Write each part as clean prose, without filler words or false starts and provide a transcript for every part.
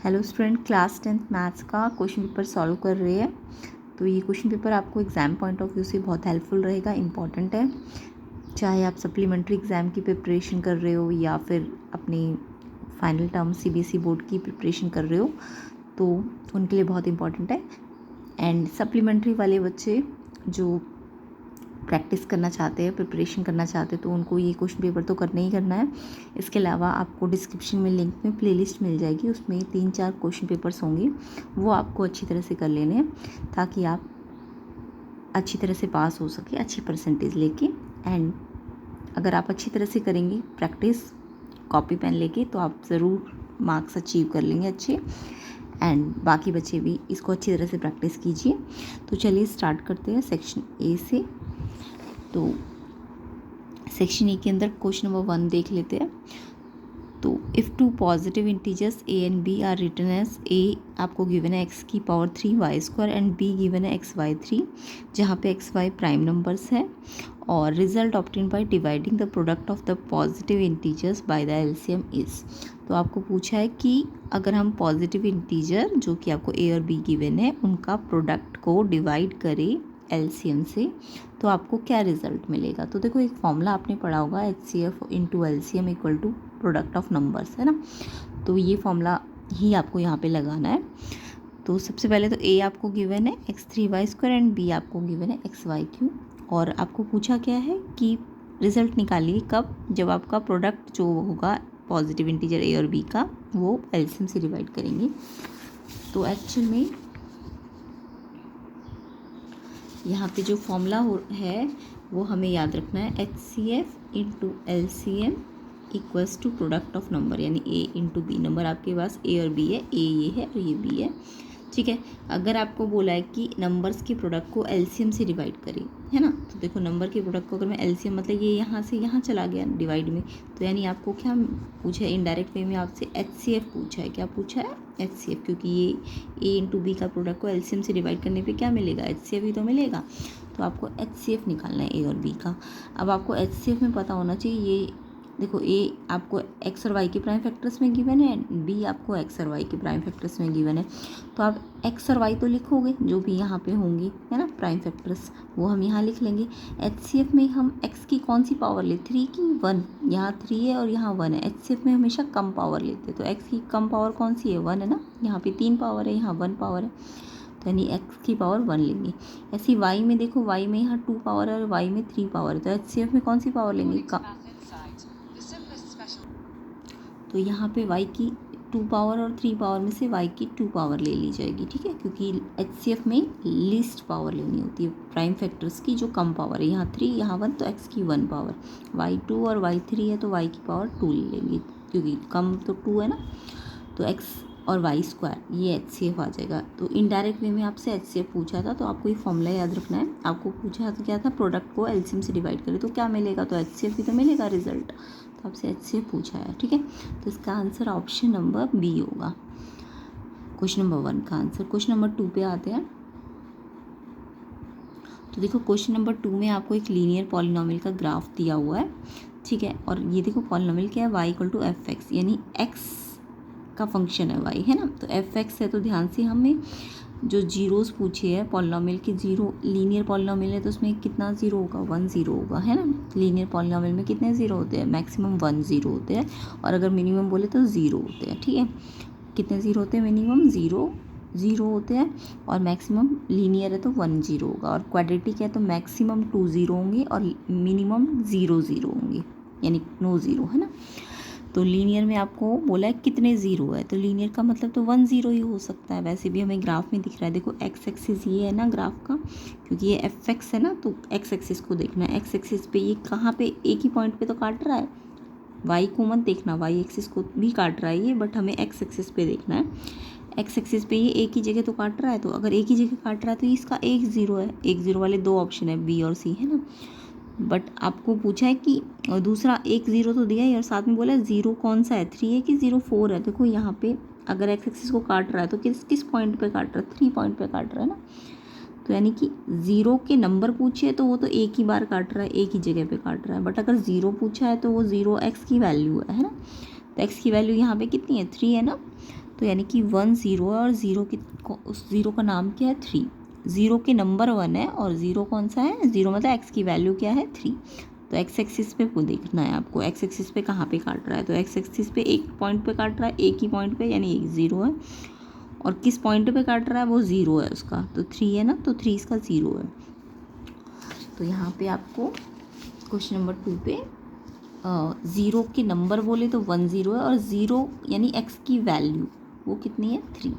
Hello student, class 10th maths का question paper solve कर रहे हैं। तो ये क्वेश्चन पेपर आपको एग्ज़ाम पॉइंट ऑफ व्यू से बहुत हेल्पफुल रहेगा, इंपॉर्टेंट है। चाहे आप सप्लीमेंट्री एग्ज़ाम की प्रिपरेशन कर रहे हो या फिर अपनी फाइनल टर्म सीबीएसई बोर्ड की प्रिपरेशन कर रहे हो, तो उनके लिए बहुत इंपॉर्टेंट है। एंड सप्लीमेंट्री वाले बच्चे जो प्रैक्टिस करना चाहते हैं, प्रिपरेशन करना चाहते हैं, तो उनको ये क्वेश्चन पेपर तो करना ही करना है। इसके अलावा आपको डिस्क्रिप्शन में लिंक में प्लेलिस्ट मिल जाएगी, उसमें 3-4 क्वेश्चन पेपर्स होंगे, वो आपको अच्छी तरह से कर लेने हैं ताकि आप अच्छी तरह से पास हो सके, अच्छी परसेंटेज लेके। एंड अगर आप अच्छी तरह से करेंगे प्रैक्टिस कॉपी पेन लेके, तो आप ज़रूर मार्क्स अचीव कर लेंगे अच्छे। एंड बाकी बच्चे भी इसको अच्छी तरह से प्रैक्टिस कीजिए। तो चलिए स्टार्ट करते हैं सेक्शन ए से। तो सेक्शन ए के अंदर क्वेश्चन नंबर 1 देख लेते हैं। तो if two positive integers a and b are written as a आपको गिवन है एक्स की power 3 y square and b given है एक्स वाई 3, जहाँ पे एक्स वाई प्राइम नंबर्स हैं, और result obtain by dividing the product of the positive integers by the LCM is. तो आपको पूछा है कि अगर हम पॉजिटिव इंटीजर जो कि आपको ए और बी गिवन है उनका प्रोडक्ट को डिवाइड करें एलसीएम से, तो आपको क्या रिजल्ट मिलेगा। तो देखो, एक फॉर्मूला आपने पढ़ा होगा, HCF into LCM equal to product of numbers, है ना। तो ये फॉर्मूला ही आपको यहाँ पे लगाना है। तो सबसे पहले तो ए आपको गिवन है x3y² एंड बी आपको गिवन है xy3, और आपको पूछा क्या है कि रिजल्ट निकालिए कब, जब आपका प्रोडक्ट जो होगा पॉजिटिव इंटीजर ए और बी का वो एलसीएम से डिवाइड करेंगे। तो एक्चुअल में यहाँ पे जो फॉर्मूला है वो हमें याद रखना है, HCF into LCM equals to product of number, यानी A इंटू बी। नंबर आपके पास A और B है, A ये है और ये B है, ठीक है। अगर आपको बोला है कि नंबर्स के प्रोडक्ट को एलसीएम से डिवाइड करें, है ना, तो देखो नंबर के प्रोडक्ट को अगर मैं एलसीएम मतलब ये यहाँ से यहाँ चला गया डिवाइड में, तो यानी आपको क्या पूछा है, इनडायरेक्ट वे में आपसे HCF पूछा है। क्या पूछा है? HCF, क्योंकि ये A इंटू बी का प्रोडक्ट को एलसीएम से डिवाइड करने पे क्या मिलेगा, HCF ही तो मिलेगा। तो आपको HCF निकालना है A और B का। अब आपको HCF में पता होना चाहिए, ये देखो A आपको x और y के प्राइम फैक्टर्स में गिवन है, B आपको x और y के प्राइम फैक्टर्स में गिवन है। तो आप x और y तो लिखोगे जो भी यहाँ पे होंगे, है ना, प्राइम फैक्टर्स, वो हम यहाँ लिख लेंगे। HCF में हम x की कौन सी पावर ले, 3 की 1, यहाँ 3 है और यहाँ 1 है। HCF में हमेशा कम पावर लेते हैं, तो x की कम पावर कौन सी है, 1 है ना, यहाँ पे 3 पावर है, यहाँ 1 पावर है, तो यानी x की पावर 1 लेंगे। ऐसी y में देखो, y में यहाँ 2 पावर है और y में 3 पावर है, तो HCF में कौन सी पावर लेंगे, तो यहाँ पे y की 2 पावर और 3 पावर में से y की 2 पावर ले ली जाएगी, ठीक है, क्योंकि HCF में लीस्ट पावर लेनी होती है प्राइम फैक्टर्स की, जो कम पावर है, यहाँ 3 यहाँ 1, तो x की 1 पावर, y 2 और y 3 है तो y की पावर 2 ले लेंगे, क्योंकि कम तो 2 है ना, तो x और y² ये HCF आ जाएगा। तो इनडायरेक्ट वे में आपसे HCF पूछा था, तो आपको ये फॉर्मूला याद रखना है। आपको पूछा तो क्या था, प्रोडक्ट को एलसीएम से डिवाइड करें तो क्या मिलेगा, तो HCF ही तो मिलेगा रिजल्ट, तो आपसे HCF पूछा है, ठीक है। तो इसका आंसर ऑप्शन नंबर बी होगा, क्वेश्चन नंबर 1 का आंसर। क्वेश्चन नंबर 2 पे आते हैं। तो देखो, क्वेश्चन नंबर 2 में आपको एक लीनियर पॉलिनोमियल का ग्राफ दिया हुआ है, ठीक है, और ये देखो पॉलिनोमियल क्या है, y इक्वल टू fx, यानी x का फंक्शन है y, है ना। तो fx है, तो ध्यान से हमें जो जीरोस पूछे है पॉलिनोमियल के, जीरो लीनियर पॉलिनोमियल है तो उसमें कितना जीरो होगा, 1 0 होगा, है ना। लीनियर पॉलिनोमियल में कितने जीरो होते हैं, मैक्सिमम 1 0 होते हैं, और अगर मिनिमम बोले तो 0 होते हैं, ठीक है। कितने जीरो होते हैं, मिनिमम 0 होते हैं, और मैक्सिमम लीनियर है तो 1 0 होगा, और क्वाड्रेटिक है तो मैक्सिमम 2 0 होंगे और मिनिमम 0 0 होंगे, यानी नो ज़ीरो, है ना। तो लीनियर में आपको बोला है कितने ज़ीरो है, तो लीनियर का मतलब तो 1 0 ही हो सकता है। वैसे भी हमें ग्राफ में दिख रहा है, देखो एक्स एक्सिस ये है ना ग्राफ का, क्योंकि ये fx है ना, तो एक्स एक्सिस को देखना है। एक्स एक्सिस पे ये कहाँ पे, एक ही पॉइंट पे तो काट रहा है, y को मत देखना, वाई एक्सिस को भी काट रहा है ये, बट हमें एक्स एक्सिस पे देखना है। एक्स एक्सिस पे ये एक ही जगह तो काट रहा है, तो अगर एक ही जगह काट रहा है तो इसका 1 0 है, 1 0 वाले 2 ऑप्शन है, बी और सी, है ना। बट आपको पूछा है कि दूसरा 1 0 तो दिया है और साथ में बोला है 0 कौन सा है, 3 है कि 0 4 है। देखो यहाँ पे अगर एक्स एक्सिस को काट रहा है तो किस किस पॉइंट पे काट रहा है, 3 पॉइंट पे काट रहा है ना। तो यानी कि 0 के नंबर पूछे तो वो तो एक ही बार काट रहा है, एक ही जगह पे काट रहा है, बट अगर 0 पूछा है तो वो 0 x की वैल्यू है ना। तो x की वैल्यू यहाँ पे कितनी है 3 है ना, तो यानी कि 1 0 है और उस ज़ीरो का नाम क्या है 3, ज़ीरो के नंबर 1 है और ज़ीरो कौन सा है, ज़ीरो मतलब x की वैल्यू क्या है 3। तो एक्स एक्सिस पे को देखना है आपको, एक्स एक्सिस पे कहाँ पे काट रहा है, तो एक्स एक्सिस पे एक पॉइंट पे काट रहा है, एक ही पॉइंट पे यानी एक ज़ीरो है, और किस पॉइंट पे काट रहा है वो ज़ीरो है उसका, तो 3 है ना, तो 3 इसका ज़ीरो है। तो यहाँ पे आपको क्वेश्चन नंबर 2 पे ज़ीरो के नंबर बोले तो 1 0 है और ज़ीरो यानी एक्स की वैल्यू वो कितनी है 3।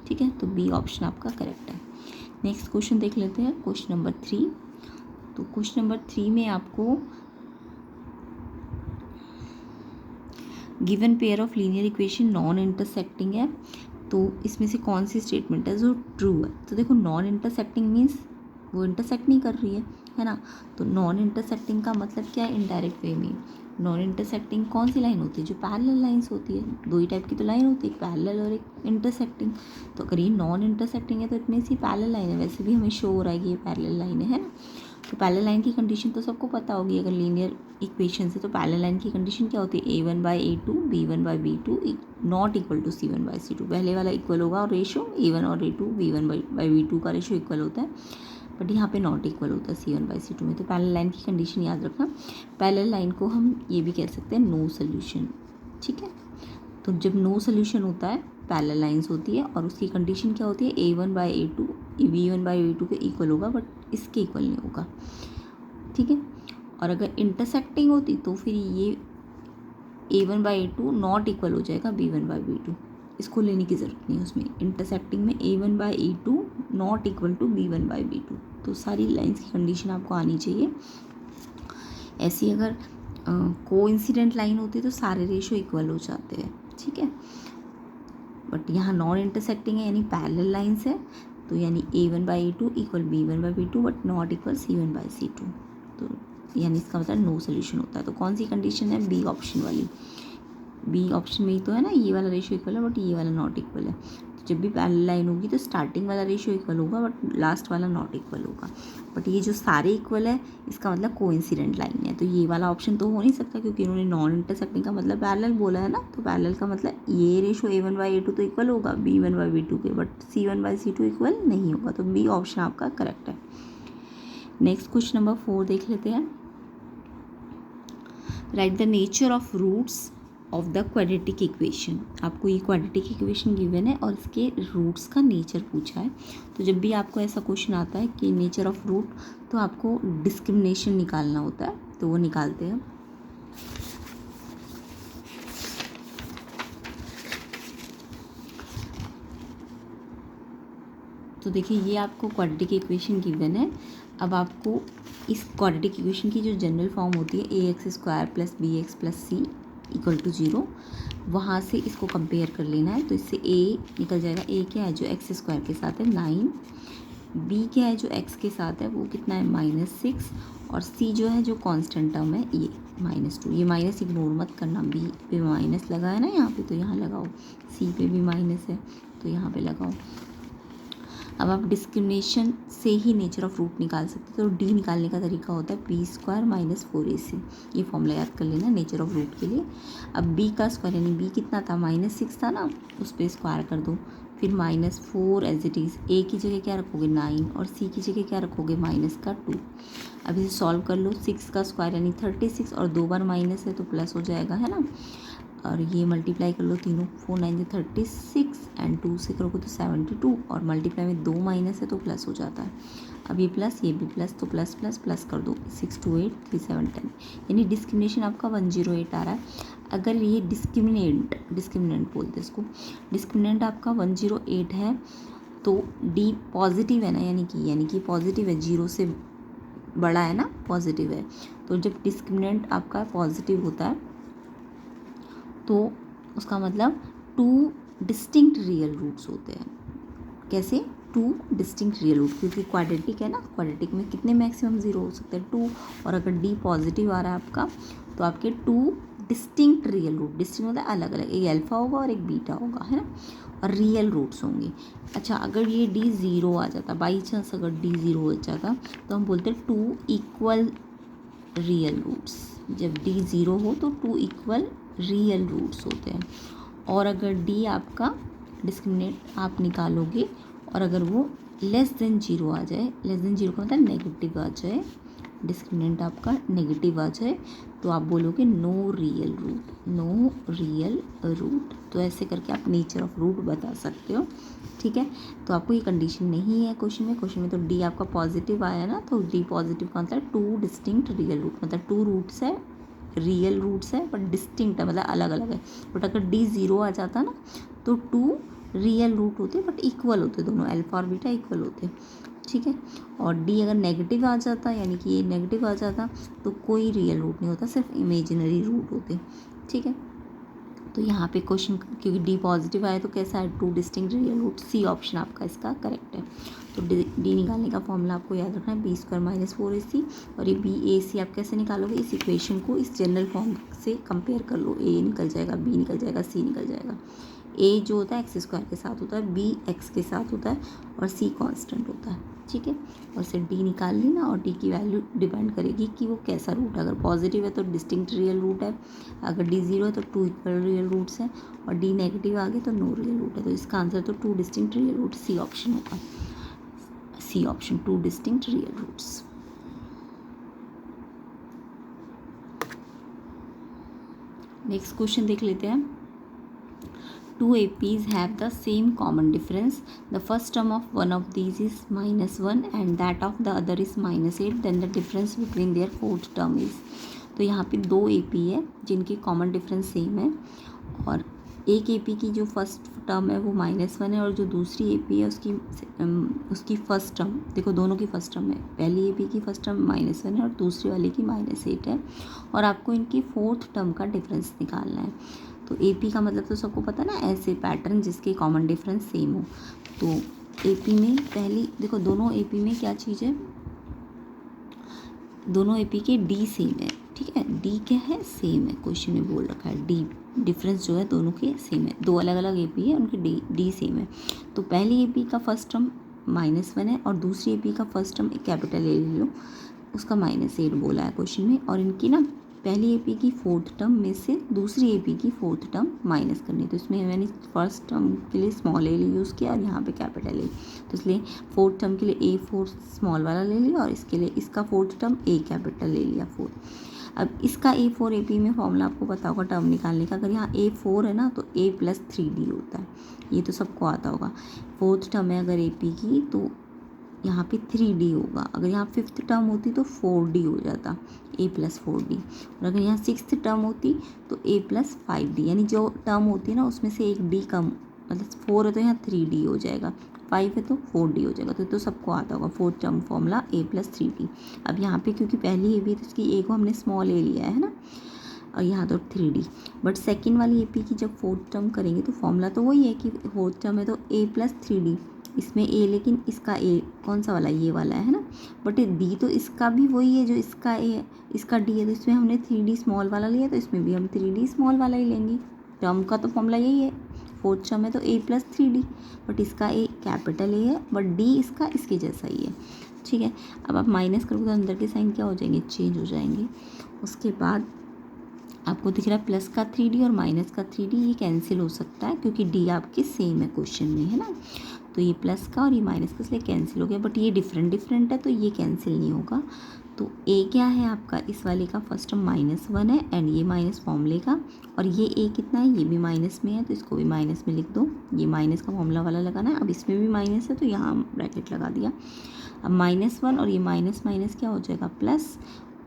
ठीक है, तो बी ऑप्शन आपका करेक्ट है। नेक्स्ट क्वेश्चन देख लेते हैं, क्वेश्चन नंबर 3। तो क्वेश्चन नंबर 3 में आपको given pair of linear equation non intersecting है, तो इसमें से कौन सी स्टेटमेंट है जो ट्रू है। तो देखो नॉन इंटरसेक्टिंग मीन्स वो इंटरसेक्ट नहीं कर रही है ना, तो नॉन इंटरसेक्टिंग का मतलब क्या है, इनडायरेक्ट वे में। नॉन इंटरसेक्टिंग कौन सी लाइन होती है, जो पैरेलल लाइंस होती है, दो ही टाइप की तो लाइन होती है, एक पैरेलल और एक इंटरसेक्टिंग। तो अगर ये नॉन इंटरसेक्टिंग है तो इतनी सी पैरेलल लाइन है, वैसे भी हमें शो हो रहा है कि ये पैरेलल लाइन है ना। तो पैरेलल लाइन की कंडीशन तो सबको पता होगी, अगर लीनियर इक्वेशन से तो पैरेलल लाइन की कंडीशन क्या होती है, a1/a2 b1/b2 not equal to c1/c2। पहले वाला इक्वल होगा और रेशो a1 और a2 b1/b2 का रेशो इक्वल होता है, बट यहाँ पे नॉट इक्वल होता है c1/c2 में। तो पैरेलल लाइन की कंडीशन याद रखना। पैरेलल लाइन को हम ये भी कह सकते हैं नो सोल्यूशन। ठीक है, तो जब नो सोल्यूशन होता है पैरेलल लाइंस होती है और उसकी कंडीशन क्या होती है, a1/a2 b1/b2 के इक्वल होगा, बट इसके इक्वल नहीं होगा। ठीक है, और अगर इंटरसेक्टिंग होती तो फिर ये a1/a2 नॉट इक्वल हो जाएगा b1/b2, इसको लेने की ज़रूरत नहीं है उसमें। इंटरसेक्टिंग में a1/a2 not equal to b1/b2, तो सारी लाइंस की कंडीशन आपको आनी चाहिए। ऐसी अगर कोइंसिडेंट लाइन होती है तो सारे रेशो इक्वल हो जाते हैं। ठीक है, बट यहाँ नॉन इंटरसेक्टिंग है यानी पैरेलल लाइंस है, तो यानी a1/a2 equal b1/b2 but not equal c1/c2, तो यानी इसका मतलब नो सोल्यूशन होता है। तो कौन सी कंडीशन है, बी ऑप्शन वाली। बी ऑप्शन में ही तो है ना, ये वाला रेशियो इक्वल है बट ये वाला नॉट इक्वल है। तो जब भी पैरेलल लाइन होगी तो स्टार्टिंग वाला रेशियो इक्वल होगा बट लास्ट वाला नॉट इक्वल होगा। बट ये जो सारे इक्वल है इसका मतलब कोइंसिडेंट लाइन है, तो ये वाला ऑप्शन तो हो नहीं सकता क्योंकि इन्होंने नॉन इंटरसेक्टिंग का मतलब पैरेलल बोला है ना। तो पैरेलल का मतलब ये रेशियो a1/a2 तो इक्वल होगा b1/b2 के, बट c1/c2 इक्वल नहीं होगा। तो बी ऑप्शन आपका करेक्ट है। नेक्स्ट क्वेश्चन नंबर 4 देख लेते हैं। Write the nature of roots of the quadratic equation. आपको ये क्वाड्रेटिक इक्वेशन गिवन है और इसके रूट्स का नेचर पूछा है। तो जब भी आपको ऐसा क्वेश्चन आता है कि नेचर ऑफ रूट, तो आपको डिस्क्रिमिनेशन निकालना होता है, तो वो निकालते हैं। तो देखिए ये आपको क्वाड्रेटिक इक्वेशन गिवन है। अब आपको इस क्वाड्रेटिक इक्वेशन की जो जनरल फॉर्म होती है ax² + bx + c = 0, वहाँ से इसको कंपेयर कर लेना है। तो इससे a निकल जाएगा, a क्या है जो x² के साथ है 9, b क्या है जो x के साथ है वो कितना है -6, और c जो है जो कांस्टेंट टर्म है ये -2। ये माइनस इग्नोर मत करना, b पे माइनस लगा है ना यहाँ पे, तो यहाँ लगाओ, c पे भी माइनस है तो यहाँ पे लगाओ। अब आप डिस्क्रिमिनेशन से ही नेचर ऑफ रूट निकाल सकते हो। तो डी निकालने का तरीका होता है b² - 4ac, ये फॉर्मूला याद कर लेना नेचर ऑफ रूट के लिए। अब b का स्क्वायर यानी b कितना था -6 था ना, उस पर स्क्वायर कर दो, फिर -4 एज इट इज़, a की जगह क्या रखोगे 9 और c की जगह क्या रखोगे -2। अब इसे सॉल्व कर लो, 6 का स्क्वायर यानी 36 और 2 बार माइनस है तो प्लस हो जाएगा, है ना। और ये मल्टीप्लाई कर लो तीनों, 4 9 36 एंड 2 से करोगे तो 72, और मल्टीप्लाई में 2 माइनस है तो प्लस हो जाता है। अब ये प्लस ये भी प्लस, तो प्लस प्लस प्लस कर दो, 6 2 8 3 7 10, यानी डिस्क्रिमिनेशन आपका 108 आ रहा है। अगर ये डिस्क्रिमिनेंट बोलते हैं इसको, डिस्क्रिमिनेंट आपका 108 है तो डी पॉजिटिव है ना, यानी कि पॉजिटिव है, 0 से बड़ा है ना, पॉजिटिव है। तो जब डिस्क्रिमिनेंट आपका पॉजिटिव होता है तो उसका मतलब 2 डिस्टिंक्ट रियल रूट्स होते हैं। कैसे 2 डिस्टिंक्ट रियल रूट, क्योंकि क्वाड्रेटिक है ना, क्वाड्रेटिक में कितने मैक्सिमम 0 हो सकते हैं 2, और अगर डी पॉजिटिव आ रहा है आपका तो आपके 2 डिस्टिंक्ट रियल रूट, डिस्टिंक्ट होता है अलग अलग, एक अल्फा होगा और एक बीटा होगा, है ना, और रियल रूट्स होंगे। अच्छा, अगर ये डी 0 आ जाता, बाई चांस अगर डी 0 हो जाता तो हम बोलते हैं 2 इक्वल रियल रूट्स। जब डी 0 हो तो 2 इक्वल रियल रूट्स होते हैं। और अगर डी आपका डिस्क्रिमिनेंट आप निकालोगे और अगर वो लेस देन जीरो आ जाए, लेस देन जीरो का मतलब नेगेटिव आ जाए, डिस्क्रिमिनेंट आपका नेगेटिव आ जाए, तो आप बोलोगे no real root, no real root. तो ऐसे करके आप नेचर ऑफ रूट बता सकते हो, ठीक है। तो आपको ये कंडीशन नहीं है क्वेश्चन में तो डी आपका पॉजिटिव आया ना, तो डी पॉजिटिव का मतलब टू डिस्टिंक्ट रियल रूट, मतलब टू रूट्स है, रियल रूट्स है बट डिस्टिंक्ट है, मतलब अलग अलग है। बट अगर डी ज़ीरो आ जाता ना तो टू रियल रूट होते बट इक्वल होते, दोनों अल्फा और बीटा इक्वल होते, ठीक है। और डी अगर नेगेटिव आ जाता, यानी कि ये नेगेटिव आ जाता, तो कोई रियल रूट नहीं होता, सिर्फ इमेजिनरी रूट होते, ठीक है। तो यहाँ पे क्वेश्चन क्योंकि डी पॉजिटिव आया तो कैसा है, two distinct real root, C option आपका इसका करेक्ट है। तो डी निकालने का फॉर्मूला आपको याद रखना है, बी स्क्वायर माइनस 4ac। और ये बी ए सी आप कैसे निकालोगे, इस इक्वेशन को इस जनरल फॉर्म से कंपेयर कर लो, ए निकल जाएगा, बी निकल जाएगा, सी निकल जाएगा। ए जो होता है एक्स स्क्वायर के साथ होता है, बी एक्स के साथ होता है और सी कांस्टेंट होता है, ठीक है। और से डी निकाल ली ना, और डी की वैल्यू डिपेंड करेगी कि वो कैसा रूट है। अगर पॉजिटिव है तो डिस्टिंक्ट रियल रूट है, अगर डी ज़ीरो है तो टू इक्वल रियल रूट्स हैं, और डी नेगेटिव आ गए तो नो रियल रूट है। तो इसका आंसर तो two distinct real root, C option होगा, C option, two distinct real roots. Next question देख लेते हैं। Two APs have the same common difference. The first term of one of these is -1 and that of the other is -8. Then the difference between their fourth term is. तो यहाँ पे दो AP है जिनकी common difference same है, और एक AP की जो फर्स्ट टर्म है वो -1 है, और जो दूसरी AP है उसकी फर्स्ट टर्म, देखो दोनों की फर्स्ट टर्म है, पहली AP की फर्स्ट टर्म -1 है और दूसरी वाले की -8 है, और आपको इनकी फोर्थ टर्म का डिफरेंस निकालना है। तो AP का मतलब तो सबको पता ना, ऐसे पैटर्न जिसके कॉमन डिफरेंस सेम हो। तो AP में पहली देखो, दोनों AP में क्या चीज़ है, दोनों AP के D सेम है, ठीक है। D क्या है, सेम है, क्वेश्चन में बोल रखा है D डिफरेंस जो है दोनों के सेम है, दो अलग अलग AP है उनके D सेम है। तो पहली AP का फर्स्ट टर्म -1 है और दूसरी AP का फर्स्ट टर्म कैपिटल ले लो, उसका -8 बोला है क्वेश्चन में, और इनकी ना पहली AP की फोर्थ टर्म में से दूसरी AP की फोर्थ टर्म माइनस करनी है। तो इसमें मैंने फर्स्ट टर्म के लिए स्मॉल ए यूज़ किया और यहाँ पे कैपिटल ए, तो इसलिए फोर्थ टर्म के लिए A4 स्मॉल वाला ले लिया, और इसके लिए इसका फोर्थ टर्म A कैपिटल ले लिया 4। अब इसका A4 AP में फॉर्मूला आपको पता होगा टर्म निकालने का, अगर यहाँ A4 है ना तो A + 3D होता है, ये तो सबको आता होगा। फोर्थ टर्म है अगर AP की तो यहाँ पे 3D होगा, अगर यहाँ फिफ्थ टर्म होती तो 4D हो जाता, A + 4D, और अगर यहाँ सिक्स्थ टर्म होती तो A + 5D, यानी जो टर्म होती है ना उसमें से एक D कम, मतलब 4 है तो यहाँ 3D हो जाएगा, 5 है तो 4D हो जाएगा। तो सबको आता होगा fourth term formula A + 3D। अब यहाँ पे क्योंकि पहली AP तो इसकी A को हमने स्मॉल ए लिया है ना, और यहाँ तो 3D, बट सेकेंड वाली AP की जब फोर्थ टर्म करेंगे तो फॉर्मूला तो वही है कि फोर्थ टर्म है तो A + 3D, इसमें A, लेकिन इसका A कौन सा वाला, ये वाला है ना, बट D तो इसका भी वही है जो इसका A है, इसका D है, तो इसमें हमने 3D स्मॉल वाला लिया, तो इसमें भी हम 3D स्मॉल वाला ही लेंगे। टर्म का तो फॉर्मूला यही है, फोर्थ टर्म है तो A + 3D, बट इसका A कैपिटल A है, बट D इसका इसके जैसा ही है, ठीक है। अब आप माइनस करोगे तो अंदर के साइन क्या हो जाएंगे, चेंज हो जाएंगे। उसके बाद आपको दिख रहा है प्लस का 3D और माइनस का 3D, ये कैंसिल हो सकता है क्योंकि D आपके सेम है क्वेश्चन में, है ना। तो ये प्लस का और ये माइनस का इसलिए कैंसिल हो गया, बट ये डिफरेंट है तो ये कैंसिल नहीं होगा। तो A क्या है आपका, इस वाले का फर्स्ट टर्म -1 है एंड ये माइनस फॉर्मूले का, और ये A कितना है, ये भी माइनस में है तो इसको भी माइनस में लिख दो, ये माइनस का फॉर्मूला वाला लगाना है। अब इसमें भी माइनस है तो यहाँ ब्रैकेट लगा दिया। अब -1 और ये माइनस माइनस क्या हो जाएगा, प्लस,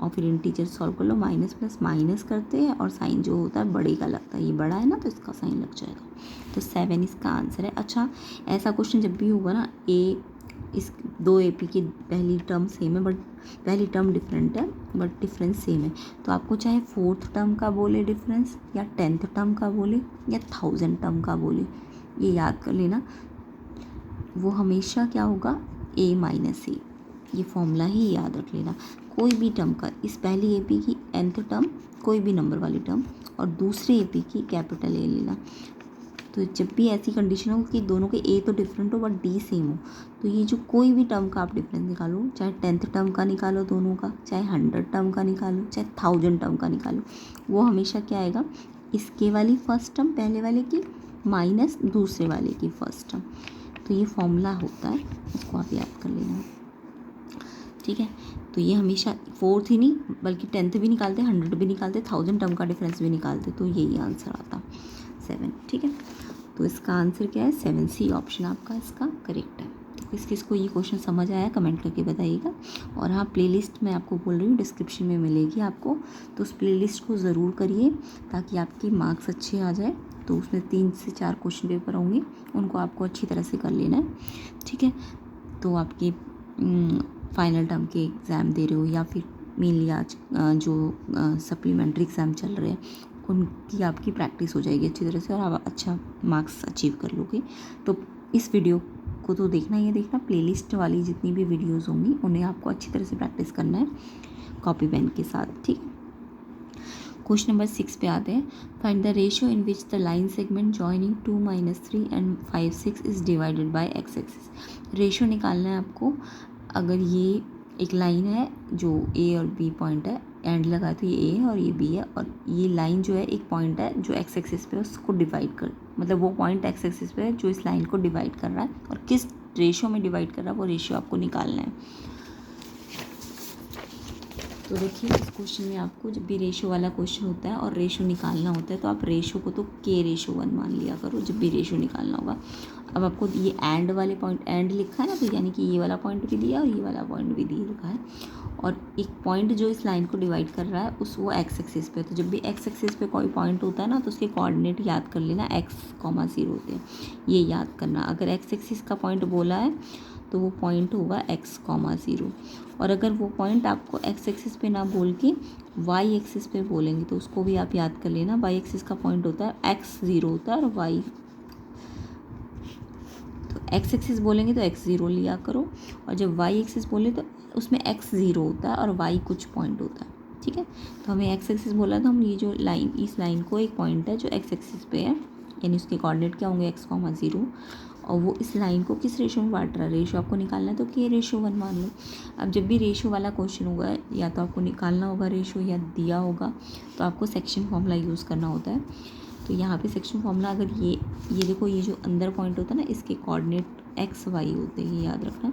और फिर इंटीजर सॉल्व कर लो, माइनस प्लस माइनस करते हैं और साइन जो होता है बड़े का लगता है, ये बड़ा है ना तो इसका साइन लग जाएगा, तो 7 इसका आंसर है। अच्छा, ऐसा क्वेश्चन जब भी होगा ना, इस दो AP की पहली टर्म सेम है बट पहली टर्म डिफरेंट है बट डिफरेंस सेम है, तो आपको चाहे फोर्थ टर्म का बोले डिफरेंस, या 10th टर्म का बोले, या 1000 टर्म का बोले, ये याद कर लेना, वो हमेशा क्या होगा, A - A, ये फॉर्मूला ही याद रख लेना। कोई भी टर्म का, इस पहली AP की nth टर्म कोई भी नंबर वाली टर्म और दूसरे AP की कैपिटल A लेना। तो जब भी ऐसी कंडीशन हो कि दोनों के A तो डिफरेंट हो बट D सेम हो, तो ये जो कोई भी टर्म का आप डिफरेंस निकालो, चाहे 10th टर्म का निकालो दोनों का, चाहे 100 टर्म का निकालो, चाहे 1000 टर्म का निकालो, वो हमेशा क्या आएगा, इस के वाली फर्स्ट टर्म पहले वाले की माइनस दूसरे वाले की फर्स्ट टर्म। तो ये फॉर्मूला होता है, इसको आप याद कर लेना, ठीक है। तो ये हमेशा 4th ही नहीं बल्कि 10th भी निकालते, 100 भी निकालते, 1000 टर्म का डिफरेंस भी निकालते, तो यही आंसर आता 7, ठीक है। तो इसका आंसर क्या है 7C ऑप्शन आपका इसका करेक्ट है। तो किस किस को ये क्वेश्चन समझ आया कमेंट करके बताइएगा। और हाँ, प्लेलिस्ट मैं आपको बोल रही हूँ डिस्क्रिप्शन में मिलेगी आपको, तो उस प्लेलिस्ट को ज़रूर करिए ताकि आपके मार्क्स अच्छे आ जाए। तो उसमें 3 से 4 क्वेश्चन पेपर होंगे, उनको आपको अच्छी तरह से कर लेना है, ठीक है। तो आपके फाइनल टर्म के एग्ज़ाम दे रहे हो या फिर मेनली आज जो सप्लीमेंट्री एग्ज़ाम चल रहे हैं उनकी आपकी प्रैक्टिस हो जाएगी अच्छी तरह से और आप अच्छा मार्क्स अचीव कर लोगे। तो इस वीडियो को तो देखना ही है, देखना प्लेलिस्ट वाली जितनी भी वीडियोस होंगी उन्हें आपको अच्छी तरह से प्रैक्टिस करना है कॉपी पेन के साथ, ठीक है। क्वेश्चन नंबर 6 पे आते हैं। Find the ratio in which the line segment joining 2, -3 and 5, 6 is divided by x axis. Ratio निकालना है आपको। अगर ये एक लाइन है जो ए और बी पॉइंट है, एंड लगा तो ये ए है और ये बी है, और ये लाइन जो है एक पॉइंट है जो एक्स एक्सिस पे है उसको डिवाइड कर, मतलब वो पॉइंट एक्स एक्सिस पे है जो इस लाइन को डिवाइड कर रहा है, और किस रेशियो में डिवाइड कर रहा है वो रेशियो आपको निकालना है। तो देखिए इस क्वेश्चन में आपको जब भी रेशियो वाला क्वेश्चन होता है और रेशियो निकालना होता है तो आप रेशियो को तो K/1 मान लिया करो जब भी रेशियो निकालना होगा। अब आपको ये एंड वाले पॉइंट, एंड लिखा है ना, तो यानी कि ये वाला पॉइंट भी दिया और ये वाला पॉइंट भी दिया लिखा है, और एक पॉइंट जो इस लाइन को डिवाइड कर रहा है उस वो एक्स एक्सिस पे। तो जब भी एक्स एक्सिस पे कोई पॉइंट होता है ना तो उसके कोऑर्डिनेट याद कर लेना, x,0 होते हैं, ये याद करना। अगर एक्स एक्सिस का पॉइंट बोला है तो वो पॉइंट होगा x,0, और अगर वो पॉइंट आपको एक्स एक्सिस पे ना बोल के वाई एक्सिस पे बोलेंगे तो उसको भी आप याद कर लेना। वाई एक्सिस का पॉइंट होता है x0 होता है और वाई, तो एक्स एक्सिस बोलेंगे तो x0 लिया करो, और जब वाई एक्सिस बोले तो उसमें x0 होता है और वाई कुछ पॉइंट होता है, ठीक है। तो हमें एक्स एक्सिस बोला तो हम ये जो लाइन, इस लाइन को एक पॉइंट है जो एक्स एक्सिस पे है, यानी उसके कोऑर्डिनेट क्या होंगे x,0, और वो इस लाइन को किस रेशियो में बांट रहा है, रेशियो आपको निकालना है तो K/1 मान लो। अब जब भी रेशियो वाला क्वेश्चन होगा या तो आपको निकालना होगा रेशियो या दिया होगा तो आपको सेक्शन फॉर्मूला यूज़ करना होता है। तो यहाँ पे सेक्शन फॉर्मूला, अगर ये देखो, ये जो अंदर पॉइंट होता है ना इसके कोऑर्डिनेट XY होते हैं, ये याद रखना।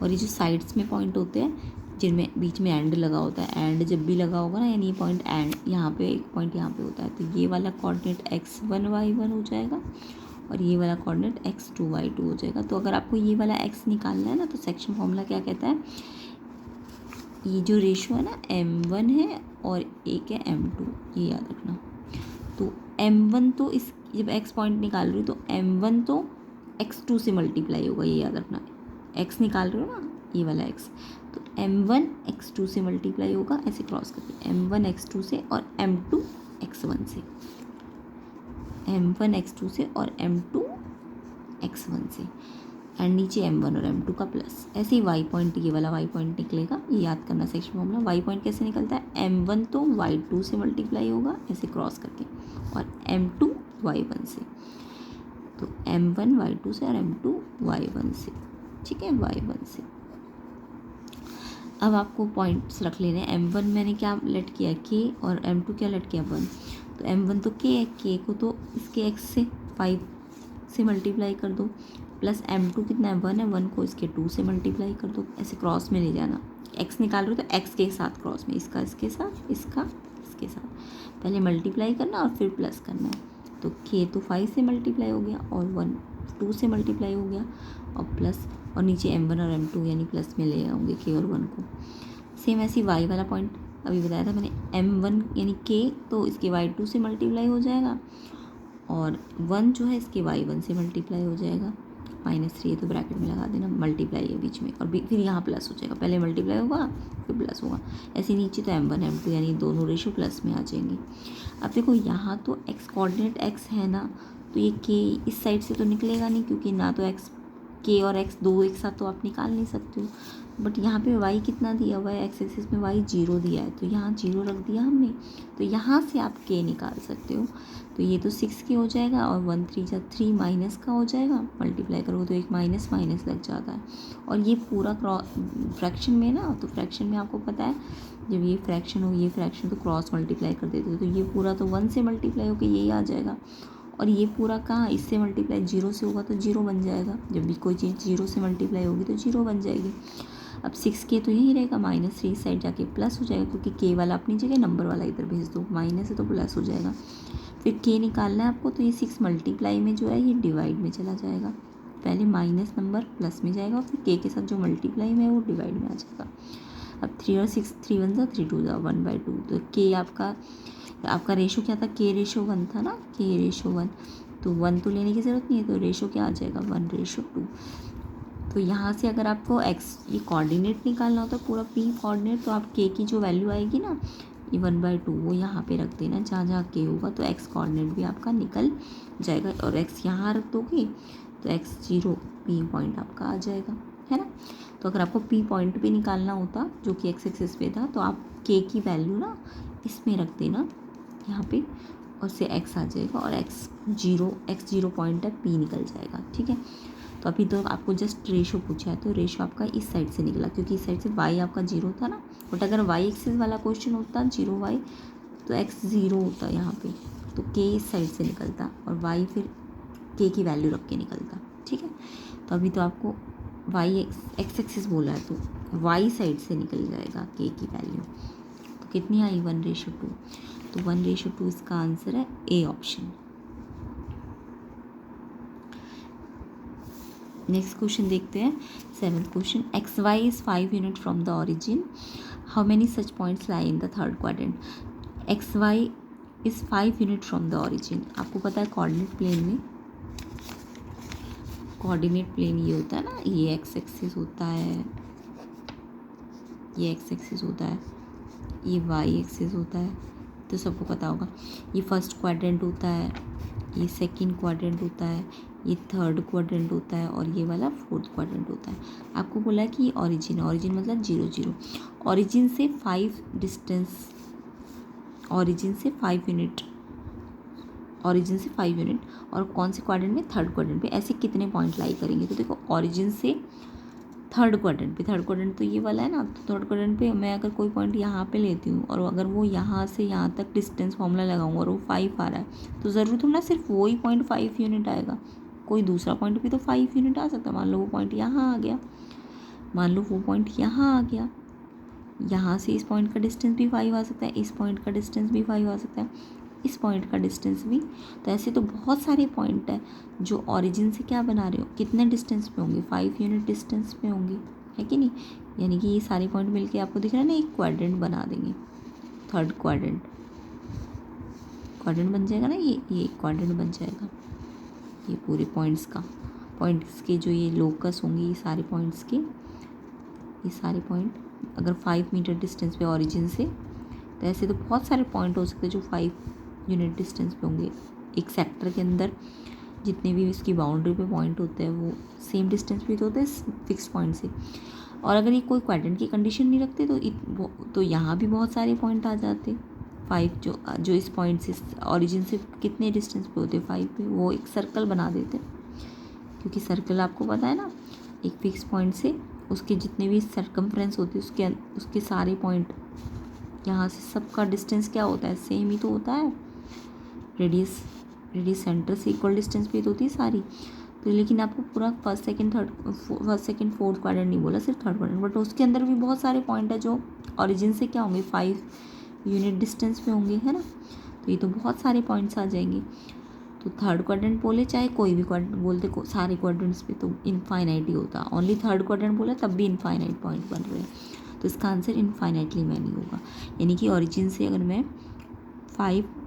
और ये जो साइड्स में पॉइंट होते हैं जिनमें बीच में एंड लगा होता है, एंड जब भी लगा होगा ना यानी ये पॉइंट एंड, यहाँ पे एक पॉइंट यहाँ पे होता है, तो ये वाला कोऑर्डिनेट x1 y1 हो जाएगा और ये वाला कोऑर्डिनेट x2 y2 हो जाएगा। तो अगर आपको ये वाला x निकालना है ना तो सेक्शन फॉर्मूला क्या कहता है, ये जो रेशियो है ना m1 है और एक है m2, ये याद रखना। तो m1 तो इस जब x पॉइंट निकाल रही हो तो m1 तो x2 से मल्टीप्लाई होगा, ये याद रखना। x निकाल रहे हो ना ये वाला x, तो m1 x2 से मल्टीप्लाई होगा, ऐसे क्रॉस करके m1 x2 से और m2 x1 से, m1 x2 से और m2 x1 से, एंड नीचे m1 और m2 का प्लस। ऐसे ही y पॉइंट, ये वाला y पॉइंट निकलेगा, ये याद करना सेक्शन फॉर्मूला। y पॉइंट कैसे निकलता है, m1 तो y2 से मल्टीप्लाई होगा ऐसे क्रॉस करके, और m2 y1 से, तो m1 y2 से और m2 y1 से, ठीक है, y1 से। अब आपको पॉइंट्स रख लेने हैं। m1 मैंने क्या लेट किया k, और m2 क्या लेट किया 1, तो m1 तो k है, k को तो इसके x से 5 से मल्टीप्लाई कर दो, प्लस m2 कितना है 1 है, 1 को इसके 2 से मल्टीप्लाई कर दो, ऐसे क्रॉस में ले जाना। x निकाल रहे हो तो x के साथ क्रॉस में, इसका इसके साथ, इसका इसके साथ, पहले मल्टीप्लाई करना और फिर प्लस करना है। तो k तो 5 से मल्टीप्लाई हो गया और 1 2 से मल्टीप्लाई हो गया, और प्लस, और नीचे m1 और m2 यानी प्लस में ले आऊँगे k और 1 को। सेम ऐसी y वाला पॉइंट अभी बताया था मैंने, m1 यानी k तो इसके y2 से मल्टीप्लाई हो जाएगा, और 1 जो है इसके y1 से मल्टीप्लाई हो जाएगा, -3 है तो ब्रैकेट में लगा देना, मल्टीप्लाई है बीच में, और फिर यहाँ प्लस हो जाएगा, पहले मल्टीप्लाई होगा फिर प्लस होगा, ऐसे नीचे तो m1 m2 यानी दोनों रेशियो प्लस में आ जाएंगे। अब देखो यहाँ तो x कोऑर्डिनेट x है ना, तो ये k इस साइड से तो निकलेगा नहीं, क्योंकि ना तो x, k और x दो एक साथ तो आप निकाल नहीं सकते हो, बट यहाँ पे y कितना दिया हुआ है, एक्स एक्सिस में y 0 दिया है, तो यहाँ 0 रख दिया हमने। तो यहाँ से आप k निकाल सकते हो। तो ये तो 6k हो जाएगा और 1 3 जा 3 माइनस का हो जाएगा, मल्टीप्लाई करो तो एक माइनस माइनस लग जाता है। और ये पूरा फ्रैक्शन में ना, तो फ्रैक्शन में आपको पता है जब ये फ्रैक्शन हो, ये फ्रैक्शन तो क्रॉस मल्टीप्लाई कर देते हो, तो ये पूरा तो 1 से मल्टीप्लाई होकर यही आ जाएगा। और ये पूरा कहाँ, इससे मल्टीप्लाई 0 से होगा तो 0 बन जाएगा। जब भी कोई चीज़ 0 से मल्टीप्लाई होगी तो 0 बन जाएगी। अब 6k तो यही रहेगा, -3 साइड जाके प्लस हो जाएगा, क्योंकि k वाला अपनी जगह, नंबर वाला इधर भेज दो, माइनस है तो प्लस हो जाएगा। फिर k निकालना है आपको, तो ये 6 मल्टीप्लाई में जो है ये डिवाइड में चला जाएगा। पहले माइनस नंबर प्लस में जाएगा और फिर k के साथ जो मल्टीप्लाई में है वो डिवाइड में आ जाएगा। अब 3 और 6, 3 1 जा 3 2 जा 1/2। तो k आपका रेशो क्या था, k रेशो 1 था ना, k रेशो 1, तो 1 तो लेने की ज़रूरत नहीं है, तो रेशो क्या आ जाएगा 1/2। तो यहाँ से अगर आपको x ये कोऑर्डिनेट निकालना होता है पूरा p कोऑर्डिनेट, तो आप k की जो वैल्यू आएगी ना ये 1/2 वो यहाँ पे रख देना, जहाँ जहाँ k होगा, तो x कोऑर्डिनेट भी आपका निकल जाएगा। और x यहाँ रख दोगे तो x0 p पॉइंट आपका आ जाएगा, है ना। तो अगर आपको p पॉइंट भी निकालना होता जो कि x एक्सिस पे था, तो आप k की वैल्यू ना इसमें रख देना यहाँ पे, और से x आ जाएगा, और x0 पॉइंट है p निकल जाएगा, ठीक है। तो अभी तो आपको जस्ट रेशो पूछा है, तो रेशो आपका इस साइड से निकला, क्योंकि इस साइड से y आपका 0 था ना। बट अगर y एक्सिस वाला क्वेश्चन होता 0y, तो x 0 होता यहाँ पे, तो k इस साइड से निकलता और y फिर k की वैल्यू रख के निकलता, ठीक है। तो अभी तो आपको x एक्सिस बोला है, तो y साइड से निकल जाएगा k की वैल्यू। तो कितनी आई 1/2, तो 1/2 इसका आंसर है ए ऑप्शन। नेक्स्ट क्वेश्चन देखते हैं, 7th question. XY is 5 unit from the origin, how many such points lie in the third quadrant. XY is 5 unit from the origin. आपको पता है कोऑर्डिनेट प्लेन में, कोऑर्डिनेट प्लेन ये होता है ना, ये x एक्सिस होता है, ये x एक्सिस होता है, ये y एक्सिस होता है, तो सबको पता होगा। ये फर्स्ट क्वाड्रेंट होता है, ये सेकंड क्वाड्रेंट होता है, ये थर्ड क्वाड्रेंट होता है, और ये वाला फोर्थ क्वाड्रेंट होता है। आपको बोला कि ये ऑरिजिन मतलब 0 0, ऑरिजिन से 5 डिस्टेंस, ऑरिजिन से 5 यूनिट, ऑरिजिन से 5 यूनिट, और कौन से क्वाड्रेंट में, थर्ड क्वाड्रेंट पे। ऐसे कितने पॉइंट लाई करेंगे, तो देखो ऑरिजिन से थर्ड क्वाड्रेंट पे, थर्ड क्वाड्रेंट तो ये वाला है ना, तो थर्ड क्वाड्रेंट पे मैं अगर कोई पॉइंट यहाँ पे लेती हूँ, और अगर वो यहाँ से यहाँ तक डिस्टेंस फॉर्मूला लगाऊंगा और वो 5 आ रहा है, तो ज़रूर तो ना सिर्फ वही पॉइंट 5 यूनिट आएगा, कोई दूसरा पॉइंट भी तो 5 यूनिट आ सकता है। मान लो वो पॉइंट यहाँ आ गया, मान लो वो पॉइंट यहाँ आ गया, यहाँ से इस पॉइंट का डिस्टेंस भी 5 आ सकता है, इस पॉइंट का डिस्टेंस भी 5 आ सकता है, इस पॉइंट का डिस्टेंस भी। तो ऐसे तो बहुत सारे पॉइंट है जो ऑरिजिन से क्या बना रहे हो, कितने डिस्टेंस पे होंगे, 5 यूनिट डिस्टेंस पे होंगे, है कि नहीं। यानी कि ये सारे पॉइंट मिलके आपको दिख रहा है ना, एक क्वाड्रेंट बना देंगे, थर्ड क्वाड्रेंट बन जाएगा ना, ये क्वाड्रेंट बन जाएगा। ये पूरे पॉइंट्स के जो ये लोकस होंगे, ये सारे पॉइंट्स के, ये सारे पॉइंट अगर 5 मीटर डिस्टेंस पे ऑरिजिन से, तो ऐसे तो बहुत सारे पॉइंट हो सकते हैं जो 5 यूनिट डिस्टेंस पे होंगे। एक सेक्टर के अंदर जितने भी इसकी बाउंड्री पे पॉइंट होते हैं वो सेम डिस्टेंस पे तो होते हैं फिक्स पॉइंट से। और अगर ये कोई क्वाड्रेंट की कंडीशन नहीं रखते तो यहाँ भी बहुत सारे पॉइंट आ जाते, 5 जो इस पॉइंट से ऑरिजिन से कितने डिस्टेंस पे होते, 5 पे, वो एक सर्कल बना देते, क्योंकि सर्कल आपको पता है ना, एक फिक्स पॉइंट से उसके जितने भी सर्कमफ्रेंस होते हैं उसके सारे पॉइंट, यहाँ से सबका डिस्टेंस क्या होता है, सेम ही तो होता है। रेडियस सेंटर से इक्वल डिस्टेंस पे तो होती है सारी। तो लेकिन आपको पूरा फर्स्ट सेकंड फोर्थ क्वाड्रेंट नहीं बोला, सिर्फ थर्ड क्वाड्रेंट, बट उसके अंदर भी बहुत सारे पॉइंट है जो ऑरिजिन से क्या होंगे, 5 यूनिट डिस्टेंस पे होंगे, है ना। तो ये तो बहुत सारे पॉइंट्स आ जाएंगे। तो थर्ड क्वाड्रेंट बोले चाहे कोई भी क्वाड्रेंट बोलते, सारे क्वाड्रेंट्स पे तो इनफाइनाइट ही होता, ओनली थर्ड क्वाड्रेंट बोला तब भी इनफाइनाइट पॉइंट बन रहे हैं। तो इसका आंसर इनफाइनाइटली मैनी होगा, यानी कि ऑरिजिन से अगर मैं 5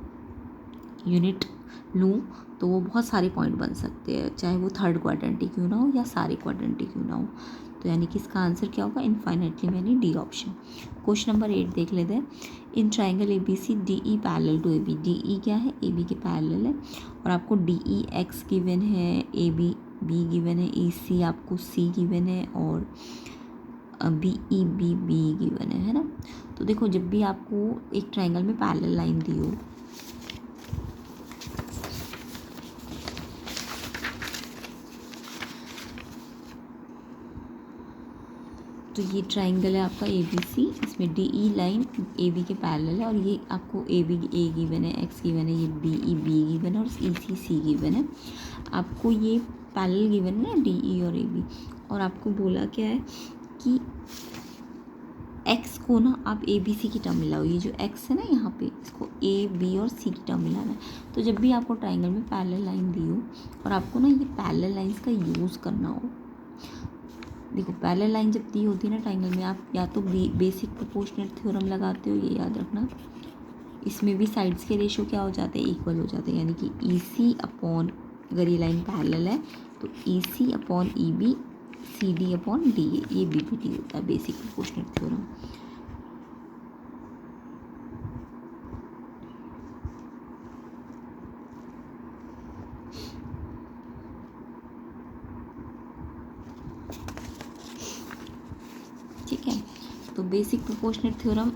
यूनिट लूँ तो वो बहुत सारे पॉइंट बन सकते हैं, चाहे वो थर्ड क्वाड्रेंट ही क्यों ना हो या सारे क्वाड्रेंट ही क्यों ना हो। तो यानी कि इसका आंसर क्या होगा, infinitely many, D option. Question number 8 देख लेते हैं। In triangle A B C D E parallel to A B, D E क्या है, ए बी के पैरेलल है, और आपको डी ई एक्स गिवन है, ए बी गिवन है, ई सी आपको सी गिवन है, और बी ई बी गिवन है ना। तो देखो जब भी आपको एक ट्रायंगल में पैरेलल लाइन दी हो, तो ये ट्रायंगल है आपका ए बी सी, इसमें D E line A B के पैरेलल है और ये आपको ए बी ए गिवन है, एक्स गिवन है, ये बी ई बी गिवन है और ई सी सी गिवन है। आपको ये पैरेलल गिवन है ना डी ई और ए बी, और आपको बोला क्या है कि एक्स को ना आप ए बी सी की टर्म मिलाओ। ये जो एक्स है ना यहाँ पे, इसको ए बी और सी की टर्म मिलाना है। तो जब भी आपको ट्रायंगल में पैरेलल लाइन दी हो और आपको ना ये पैरेलल लाइंस का यूज़ करना हो, देखो पैरेलल लाइन जब दी होती है ना ट्रायंगल में, आप या तो बेसिक प्रोपोर्शनल थ्योरम लगाते हो, ये याद रखना। इसमें भी साइड्स के रेशियो क्या हो जाते हैं, इक्वल हो जाते हैं, यानी कि ई सी अपॉन, अगर ये लाइन पैरेलल है तो E C upon E B, C D upon D A, ये बी पी टी होता है बेसिक प्रोपोर्शनल थ्योरम। ठीक है, तो बेसिक प्रोपोर्शनल थ्योरम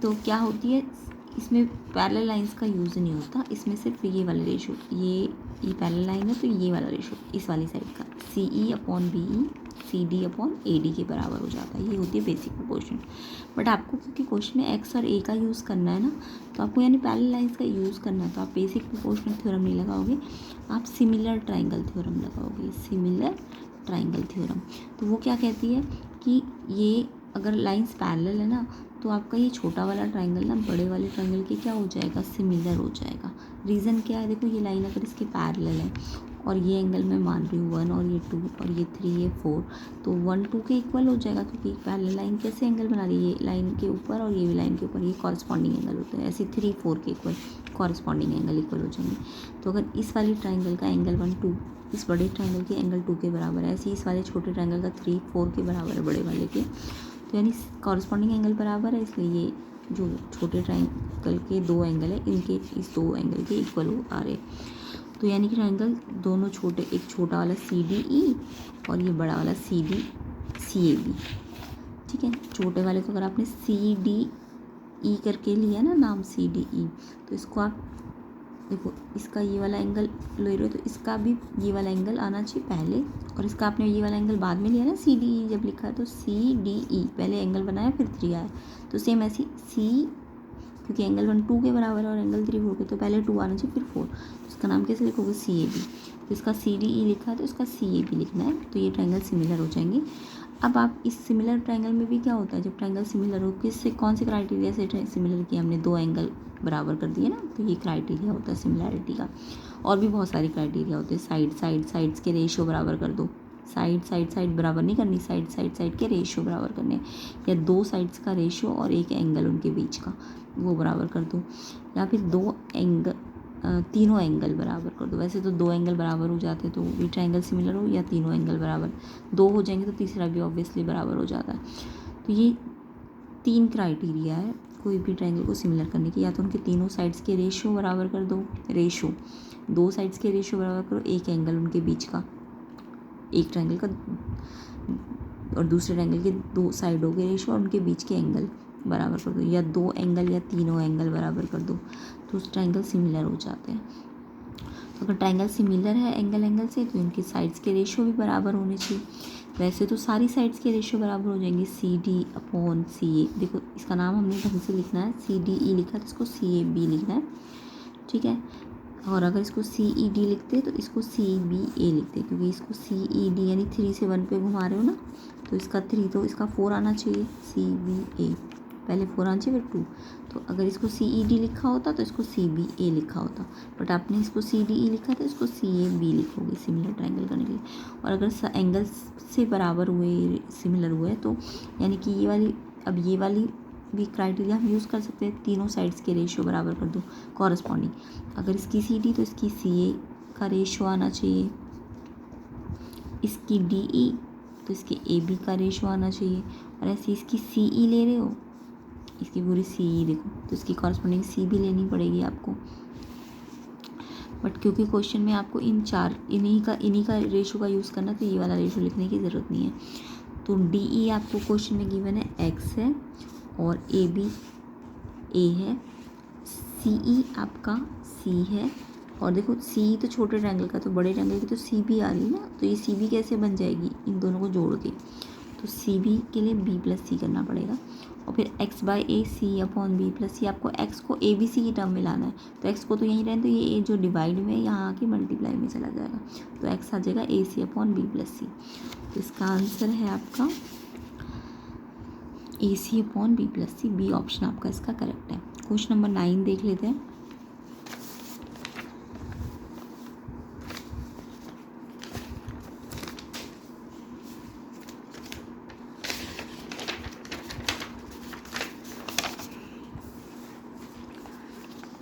तो क्या होती है, इसमें पैरेलल लाइंस का यूज़ नहीं होता, इसमें सिर्फ ये वाला रेशो, ये पैरेलल लाइन है तो ये वाला रेशो इस वाली साइड का C E upon B E, C D upon A D के बराबर हो जाता है। ये होती है बेसिक प्रोपोर्शन। बट आपको क्योंकि क्वेश्चन में एक्स और ए का यूज़ करना है ना, तो आपको यानी पैरेलल लाइंस का यूज़ करना है, तो आप बेसिक प्रोपोर्शनल थ्योरम नहीं लगाओगे, आप सिमिलर ट्राइंगल थ्योरम लगाओगे, सिमिलर ट्राइंगल थ्योरम। तो वो क्या कहती है कि ये अगर लाइंस पैरेलल है ना, तो आपका ये छोटा वाला ट्राइंगल ना बड़े वाले ट्राइंगल के क्या हो जाएगा, सिमिलर हो जाएगा। रीज़न क्या है, देखो ये लाइन अगर इसके पैरेलल है और ये एंगल मैं मान रही हूँ 1 और ये 2 और ये 3 ये 4, तो 1 2 के इक्वल हो जाएगा, क्योंकि पैरेलल लाइन कैसे एंगल बना रही है, ये लाइन के ऊपर और ये भी लाइन के ऊपर, ये कॉरस्पॉन्डिंग एंगल होता है। ऐसे 3 4 के इक्वल कॉरस्पॉन्डिंग एंगल इक्वल हो जाएंगे। तो अगर इस वाली ट्राइंगल का एंगल 1 2 इस बड़े ट्राइंगल के एंगल 2 के बराबर है, ऐसे इस वाले छोटे ट्राइंगल का 3 4 के बराबर है बड़े वाले के, तो यानी कॉरस्पॉन्डिंग एंगल बराबर है, इसलिए ये जो छोटे ट्राइंगल के 2 एंगल है, इनके इस 2 एंगल के इक्वल आ रहे। तो यानी कि ट्राइंगल दोनों छोटे, एक छोटा वाला सी डी ई और ये बड़ा वाला C D C A B. ठीक है, छोटे वाले को अगर आपने सी डी ई करके लिया ना नाम सी डी ई, तो इसको आप देखो, इसका ये वाला एंगल ले रहे हो तो इसका भी ये वाला एंगल आना चाहिए पहले, और इसका आपने ये वाला एंगल बाद में लिया ना, सी डी ई जब लिखा है तो सी डी ई पहले एंगल बनाया फिर 3 आया। तो सेम ऐसी सी, क्योंकि एंगल 1 2 के बराबर है और एंगल 3 4 के, तो पहले 2 आना चाहिए फिर 4। तो इसका नाम कैसे लिखोगे, सी ए बी। तो इसका सी डी ई लिखा है तो इसका सी ए बी लिखना है, तो ये ट्राइंगल सिमिलर हो जाएंगे। अब आप इस सिमिलर ट्राइंगल में भी क्या होता है, जब ट्राइंगल सिमिलर हो, किससे कौन से क्राइटेरिया से सिमिलर किया हमने, 2 एंगल बराबर कर दिए ना, तो ये क्राइटेरिया होता है सिमिलैरिटी का। और भी बहुत सारे क्राइटेरिया होते हैं, साइड्स के रेशियो बराबर कर दो, साइड बराबर नहीं करनी, साइड के रेशियो बराबर करने, या 2 साइड्स का रेशियो और एक एंगल उनके बीच का वो बराबर कर दो, या फिर 2 एंगल तीनों एंगल बराबर कर दो। वैसे तो 2 एंगल बराबर हो जाते तो भी ट्राइंगल सिमिलर हो, या तीनों एंगल बराबर 2 हो जाएंगे तो तीसरा भी ऑब्वियसली बराबर हो जाता है। तो ये 3 क्राइटेरिया है कोई भी ट्राइंगल को सिमिलर करने की, या तो उनके तीनों साइड्स के रेशियो बराबर कर दो, रेशियो 2 साइड्स के रेशियो बराबर करो, एक एंगल उनके बीच का, एक ट्राइंगल का और दूसरे ट्राइंगल के 2 साइडों के रेशियो और उनके बीच के एंगल बराबर कर दो, या 2 एंगल या तीनों एंगल बराबर कर दो, तो उस ट्राइंगल सिमिलर हो जाते हैं। तो अगर ट्राइंगल सिमिलर है एंगल से, तो इनके साइड्स के रेशियो भी बराबर होने चाहिए। वैसे तो सारी साइड्स के रेशियो बराबर हो जाएंगे, सी डी अपॉन सी ए। देखो इसका नाम हमने ढंग से लिखना है, सी डी ई लिखा तो इसको सी ए बी लिखना है। ठीक है, और अगर इसको सी ई डी लिखते तो इसको सी बी ए लिखते, क्योंकि इसको सी ई डी यानी 3 से 1 पे घुमा रहे हो ना, तो इसका 3 तो इसका 4 आना चाहिए, सी बी ए पहले 4 आना चाहिए फिर 2। तो अगर इसको सी ई डी लिखा होता तो इसको सी बी ए लिखा होता, बट आपने इसको सी डी ई लिखा तो इसको सी ए बी लिखोगे सिमिलर ट्राइंगल करने के लिए। और अगर एंगल से बराबर हुए, सिमिलर हुए, तो यानी कि ये वाली, अब ये वाली भी क्राइटेरिया हम यूज़ कर सकते हैं, तीनों साइड्स के रेशियो बराबर कर दो कॉरस्पॉन्डिंग। अगर इसकी सी डी तो इसकी सी ए का रेशियो आना चाहिए, इसकी डी ई तो इसके ए बी का रेशियो आना चाहिए, और ऐसे इसकी सी ई ले रहे हो, इसकी पूरी सी ई देखो, तो इसकी कॉरस्पॉन्डिंग सी भी लेनी पड़ेगी आपको। बट क्योंकि क्वेश्चन में आपको इन्हीं का रेशियो का यूज़ करना, तो ये वाला रेशियो लिखने की ज़रूरत नहीं है। तो डी ई आपको क्वेश्चन में गिवन है एक्स है और ए बी ए है, सी ई आपका सी है और देखो सी तो छोटे ट्रायंगल का, तो बड़े ट्रायंगल की तो सी बी आ रही है ना, तो ये सी बी कैसे बन जाएगी इन दोनों को जोड़ के, तो सी बी के लिए बी प्लस सी करना पड़ेगा और फिर X by A C upon B plus C, आपको एक्स को ए बी सी की टर्म में लाना है, तो एक्स को तो यहीं रहने, तो ये ए जो डिवाइड में यहाँ आके मल्टीप्लाई में चला जाएगा, तो एक्स आ जाएगा ए सी अपॉन बी प्लस सी। तो इसका आंसर है आपका ए सी अपॉन बी प्लस सी, बी ऑप्शन आपका इसका करेक्ट है। क्वेश्चन नंबर 9 देख लेते हैं।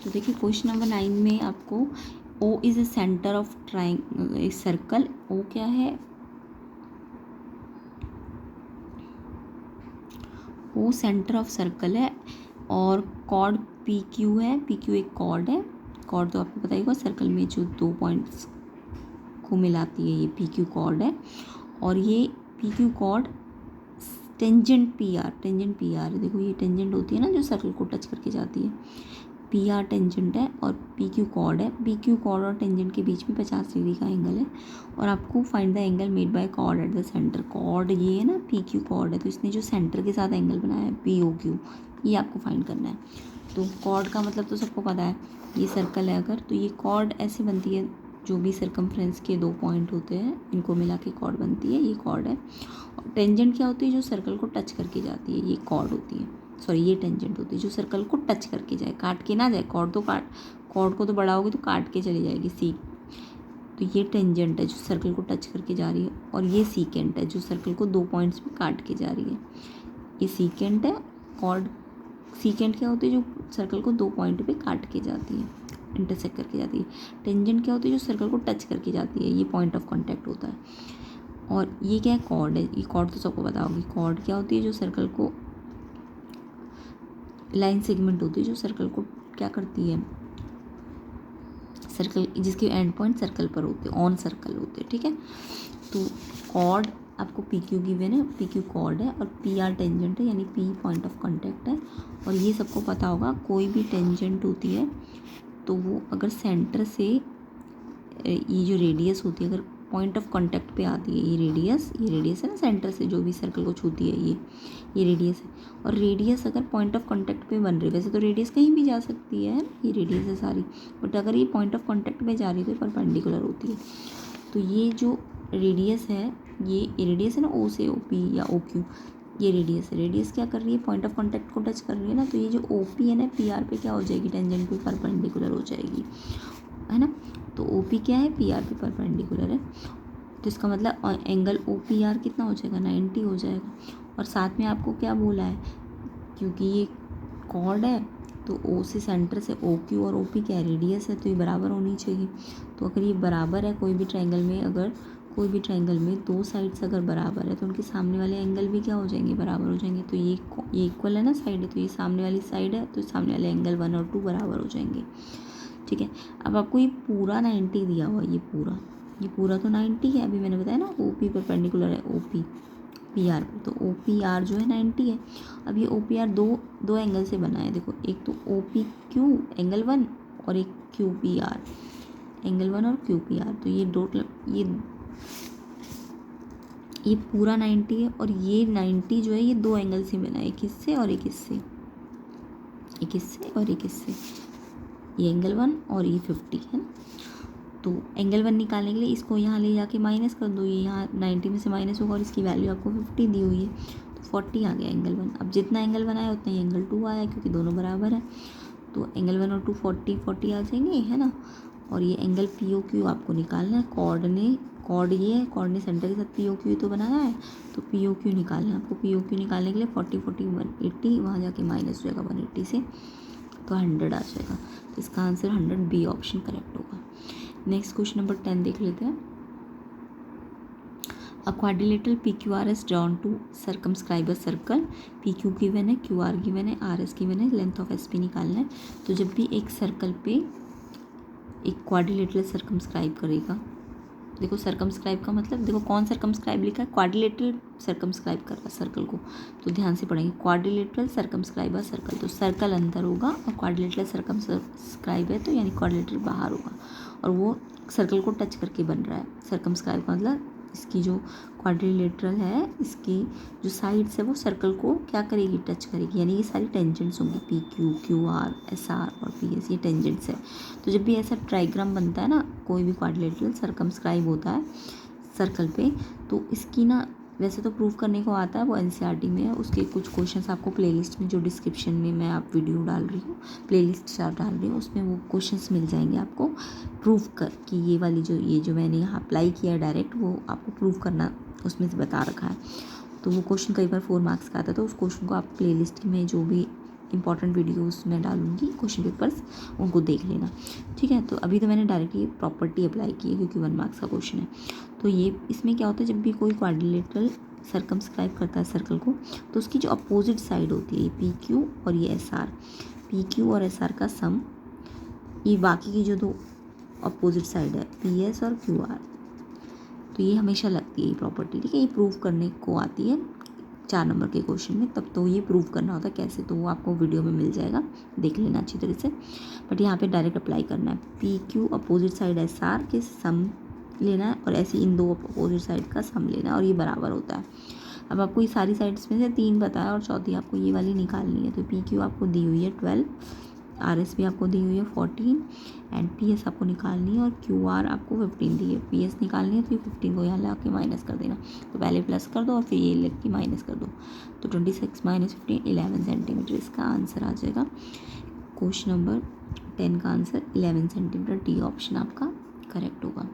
तो देखिए क्वेश्चन नंबर 9 में आपको O is a centre of triangle circle, O क्या है, ओ सेंटर ऑफ सर्कल है और कॉर्ड पी क्यू है, पी क्यू एक कॉर्ड है, कॉर्ड तो आपको पता ही होगा सर्कल में जो 2 पॉइंट्स को मिलाती है, ये पी क्यू कॉर्ड है और ये P Q chord tangent P R देखो ये टेंजेंट होती है ना जो सर्कल को टच करके जाती है, पी आर टेंजेंट है और पी क्यू कॉर्ड है, पी क्यू कॉर्ड और टेंजेंट के बीच में 50 डिग्री का एंगल है और आपको find the angle made by chord at the centre, chord ये है ना पी क्यू कॉर्ड है, तो इसने जो सेंटर के साथ एंगल बनाया है पी ओ क्यू, ये आपको फाइंड करना है। तो कॉर्ड का मतलब तो सबको पता है, ये सर्कल है अगर, तो ये कॉर्ड ऐसे बनती है, जो भी सर्कमफ्रेंस के 2 पॉइंट होते हैं इनको मिला के कॉर्ड बनती है, ये कॉर्ड है। और टेंजेंट क्या होती है, जो सर्कल को टच करके जाती है, ये कॉर्ड होती है, सॉरी ये टेंजेंट होती है जो सर्कल को टच करके जाए, काट के ना जाए, कॉर्ड को तो बढ़ाओगे तो काट के चली जाएगी सी, तो ये टेंजेंट है जो सर्कल को टच करके जा रही है और ये सीकेंट है जो सर्कल को 2 पॉइंट्स में काट के जा रही है, ये सीकेंट है। कॉर्ड सीकेंट क्या होती है, जो सर्कल को 2 पॉइंट पे काट के जाती है, इंटरसेक्ट करके जाती है। टेंजेंट क्या होती है, जो सर्कल को टच करके जाती है, ये पॉइंट ऑफ कॉन्टैक्ट होता है। और ये क्या है, कॉर्ड है, ये कॉर्ड तो सबको पता होगी, कॉर्ड क्या होती है, जो सर्कल को लाइन सेगमेंट होती है जो सर्कल को क्या करती है, सर्कल जिसके एंड पॉइंट सर्कल पर होते हैं, ऑन सर्कल होते हैं, ठीक है। तो कॉर्ड आपको पी क्यू गिवन है, पी क्यू कॉर्ड है और पी आर टेंजेंट है, यानी पी पॉइंट ऑफ कॉन्टैक्ट है। और ये सबको पता होगा, कोई भी टेंजेंट होती है तो वो अगर सेंटर से ये जो रेडियस होती है अगर पॉइंट ऑफ कांटेक्ट पे आती है, ये रेडियस है ना, सेंटर से जो भी सर्कल को छूती है ये रेडियस है। और रेडियस अगर पॉइंट ऑफ कांटेक्ट पे बन रही है, वैसे तो रेडियस कहीं भी जा सकती है, ये रेडियस है सारी, बट अगर ये पॉइंट ऑफ कांटेक्ट पे जा रही है तो परपेंडिकुलर होती है। तो ये जो रेडियस है, ये रेडियस है ना, ओ से ओ पी या ओ क्यू, ये रेडियस है। रेडियस क्या कर रही है, पॉइंट ऑफ कांटेक्ट को टच कर रही है ना, तो ये जो ओ पी है ना, पी आर पे क्या हो जाएगी, टेंजेंट पे परपेंडिकुलर हो जाएगी, है ना। तो ओ पी क्या है, पी आर पे परपेंडिकुलर है, तो इसका मतलब एंगल ओ पी आर कितना हो जाएगा, 90 हो जाएगा। और साथ में आपको क्या बोला है, क्योंकि ये कॉर्ड है तो ओ से सेंटर से ओ क्यू और ओ पी क्या रेडियस है, तो ये बराबर होनी चाहिए। तो अगर ये बराबर है, कोई भी ट्रायंगल में अगर कोई भी ट्रायंगल में 2 साइड्स अगर बराबर है तो उनके सामने वाले एंगल भी क्या हो जाएंगे, बराबर हो जाएंगे। तो ये इक्वल है ना साइड है, तो ये सामने वाली साइड है, तो सामने वाले एंगल 1 और 2 बराबर हो जाएंगे, ठीक है। अब आपको ये पूरा 90 दिया हुआ है, ये पूरा तो 90 है, अभी मैंने बताया ना ओ पी परपेंडिकुलर है ओ पी पी आर पर, तो ओ पी आर जो है 90 है। अब ये ओ पी आर दो एंगल से बना है, देखो एक तो ओ पी क्यू एंगल 1 और एक क्यू पी आर एंगल 1 और क्यू पी आर, तो ये पूरा 90 है और ये 90 जो है ये 2 एंगल से बना है, एक इससे और एक इससे, एक इससे और एक इससे, ये एंगल 1 और ये 50 है ना। तो एंगल 1 निकालने के लिए इसको यहाँ ले जाके माइनस कर दो, ये यहाँ 90 में से माइनस होगा और इसकी वैल्यू आपको 50 दी हुई है, तो 40 आ गया एंगल 1। अब जितना एंगल 1 आया उतना ही एंगल 2 आया, क्योंकि दोनों बराबर है, तो एंगल 1 और 2 40 आ जाएंगे, है ना। और ये एंगल पी ओ क्यू आपको निकालना है, कॉर्ड ने सेंटर के साथ पी ओ क्यू तो बनाया है, तो पी ओ क्यू निकालना है आपको। पी ओ क्यू निकालने के लिए 40 180 वहाँ जाके माइनस हो जाएगा 180 से, तो 100 आ जाएगा। तो इसका आंसर 100 बी ऑप्शन करेक्ट होगा। नेक्स्ट क्वेश्चन नंबर 10 देख लेते हैं। A quadrilateral P Q R S drawn to circumscribe a circle, P Q given है, क्यू आर गिवन है, आर एस गिवन है, लेंथ ऑफ एस पी निकालना है। तो जब भी एक सर्कल पे एक क्वाड्रिलेटरल सर्कमस्क्राइब करेगा, देखो सर्कमस्क्राइब का मतलब, देखो कौन सर्कमस्क्राइब लिखा है, क्वाड्रिलेटरल सर्कमस्क्राइब कर रहा है सर्कल को, तो ध्यान से पढ़ेंगे, क्वाड्रिलेटरल सर्कमस्क्राइब है सर्कल, तो सर्कल अंदर होगा और क्वाड्रिलेटरल सर्कमस्क्राइब है तो यानी क्वाड्रिलेटरल बाहर होगा, और वो सर्कल को टच करके बन रहा है। सर्कमस्क्राइब का मतलब इसकी जो क्वाड्रिलेटरल है, इसकी जो साइड्स है वो सर्कल को क्या करेगी, टच करेगी, यानी ये सारी टेंजेंट्स होंगी, P Q, Q R, S R और पी एस, ये टेंजेंट्स है। तो जब भी ऐसा ट्राइग्राम बनता है ना, कोई भी क्वाड्रिलेटरल सर्कमस्क्राइब होता है सर्कल पे, तो इसकी ना वैसे तो प्रूव करने को आता है, वो एनसीईआरटी में है, उसके कुछ क्वेश्चंस आपको प्लेलिस्ट में, जो डिस्क्रिप्शन में मैं आप वीडियो डाल रही हूँ, प्लेलिस्ट डाल रही हूँ, उसमें वो क्वेश्चंस मिल जाएंगे आपको प्रूव कर कि ये वाली जो मैंने यहाँ अप्लाई किया डायरेक्ट, वो आपको प्रूव करना उसमें से बता रखा है। तो वो क्वेश्चन कई बार 4 मार्क्स का आता है, तो उस क्वेश्चन को आप प्लेलिस्ट में जो भी इंपॉर्टेंट वीडियोस में डालूंगी क्वेश्चन पेपर्स, उनको देख लेना, ठीक है। तो अभी तो मैंने डायरेक्ट ये प्रॉपर्टी अप्लाई की है क्योंकि 1 मार्क्स का क्वेश्चन है। तो ये इसमें क्या होता है, जब भी कोई क्वाड्रिलेटरल सर्कमस्क्राइब करता है सर्कल को, तो उसकी जो अपोजिट साइड होती है, पी क्यू और ये एस आर, पी क्यू और एस आर का सम, ये बाकी की जो 2 अपोजिट साइड है, पी एस और क्यू आर, तो ये हमेशा लगती है ये प्रॉपर्टी, ठीक है। ये प्रूव करने को आती है 4 नंबर के क्वेश्चन में, तब तो ये प्रूव करना होता है कैसे, तो वो आपको वीडियो में मिल जाएगा, देख लेना अच्छी तरह से। बट यहाँ पे डायरेक्ट अप्लाई करना है, P Q opposite side S R के सम लेना है, और ऐसे इन 2 अपोजिट साइड का सम लेना है, और ये बराबर होता है। अब आपको ये सारी साइड्स में से 3 पता है और चौथी आपको ये वाली निकालनी है। तो पी क्यू आपको दी हुई है 12, आर एस भी आपको दी हुई है 14 एंड पी एस आपको निकालनी है, और क्यू आर आपको 15 दी है। पी एस निकालनी है तो ये 15 को यहाँ ला के माइनस कर देना, तो पहले प्लस कर दो और फिर ये लग के माइनस कर दो, तो 26 माइनस 15 11 सेंटीमीटर इसका आंसर आ जाएगा। क्वेश्चन नंबर 10 का आंसर 11 सेंटीमीटर, डी ऑप्शन आपका करेक्ट होगा।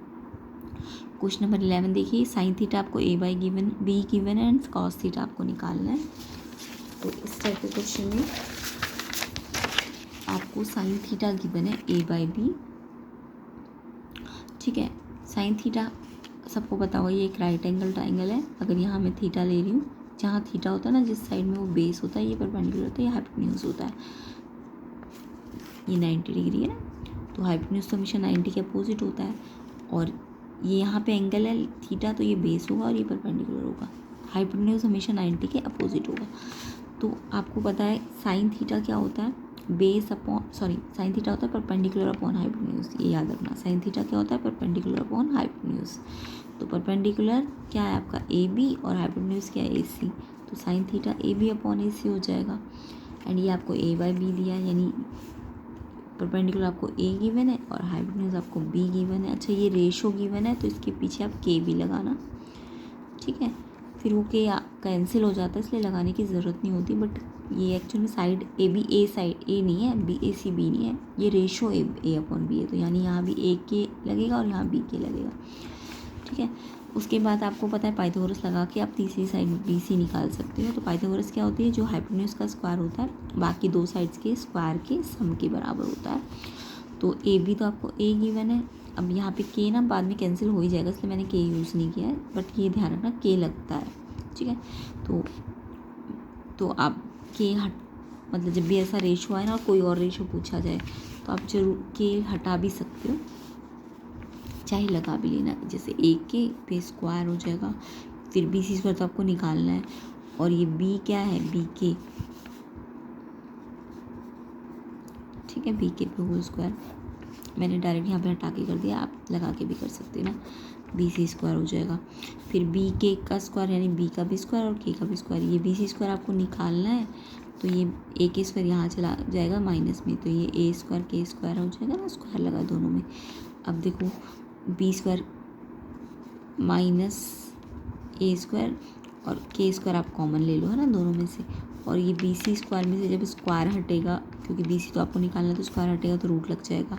क्वेश्चन नंबर 11 देखिए, साइन थीटा आपको ए बाई गिवन बी गिवन है एंड कॉस थीटा आपको निकालना है। तो इस टाइप के क्वेश्चन में आपको साइन थीटा गिवन है ए बाई बी, ठीक है। साइन थीटा सबको पता होगा, ये एक राइट एंगल ट्राइंगल है। अगर यहाँ मैं थीटा ले रही हूँ, जहाँ थीटा होता है ना, जिस साइड में वो बेस होता है, ये परपेंडिकुलर होता है, ये हाइपोटेन्यूज होता है, ये 90 डिग्री है ना, तो हाइपोटेन्यूज तो हमेशा 90 के अपोजिट होता है, और ये यहाँ पे एंगल है थीटा, तो ये बेस होगा और ये परपेंडिकुलर होगा, हाइपोटेन्यूज हमेशा 90 के अपोजिट होगा। तो आपको पता है साइन थीटा क्या होता है, बेस अपॉन साइन थीटा होता है परपेंडिकुलर अपॉन हाइपोटेन्यूज, ये याद रखना। साइन थीटा क्या होता है, परपेंडिकुलर अपॉन हाइपोटेन्यूज। तो परपेंडिकुलर क्या है आपका ए बी और हाइपोटेन्यूज क्या है ए सी, तो sine theta A B upon A C हो जाएगा। एंड ये आपको ए बाई बी दिया है, यानी परपेंडिकुलर आपको ए गिवन है और हाइपोटेन्यूज आपको बी गिवन है। अच्छा, ये रेशो गिवन है तो इसके पीछे आप के भी लगाना, ठीक है। फिर वो के कैंसिल हो जाता है, इसलिए लगाने की ज़रूरत नहीं होती। बट ये एक्चुअली में side A B, A side A नहीं है, बी ए सी बी नहीं है, ये रेशो ए अपॉन बी है, तो यानी यहाँ भी ए के लगेगा और यहाँ बी के लगेगा, ठीक है। उसके बाद आपको पता है पाइथागोरस लगा के आप तीसरी साइड बी सी निकाल सकते हो। तो पाइथागोरस क्या होती है, जो हाइपोटेन्यूज का स्क्वायर होता है बाकी 2 साइड्स के स्क्वायर के सम के बराबर होता है। तो ए बी तो आपको ए गिवन है, अब यहाँ पे के ना बाद में कैंसिल हो ही जाएगा, इसलिए मैंने के यूज़ नहीं किया है, बट ये ध्यान रखना के लगता है, ठीक है। तो आप के मतलब जब भी ऐसा रेशो आए ना और कोई और रेशो पूछा जाए तो आप जरूर के हटा भी सकते हो, चाहे लगा भी लेना, जैसे ए के पे स्क्वायर हो जाएगा, फिर बी सी स्क्वायर तो आपको निकालना है, और ये बी क्या है, बी के, ठीक है, बी के पे होल स्क्वायर मैंने डायरेक्ट यहाँ पे हटा के कर दिया, आप लगा के भी कर सकते हैं ना, बी सी स्क्वायर हो जाएगा। फिर बी के का स्क्वायर यानी बी का भी स्क्वायर और के का भी स्क्वायर, ये बी सी स्क्वायर आपको निकालना है, तो ये ए के स्क्वायर यहाँ चला जाएगा माइनस में, तो ये ए स्क्वायर के स्क्वायर हो जाएगा ना, स्क्वायर लगा दोनों में। अब देखो B square minus A square और के स्क्वायर आप कॉमन ले लो, है ना, दोनों में से, और ये बी सी स्क्वायर में से जब स्क्वायर हटेगा, क्योंकि बी सी तो आपको निकालना है, तो स्क्वायर हटेगा तो रूट लग जाएगा।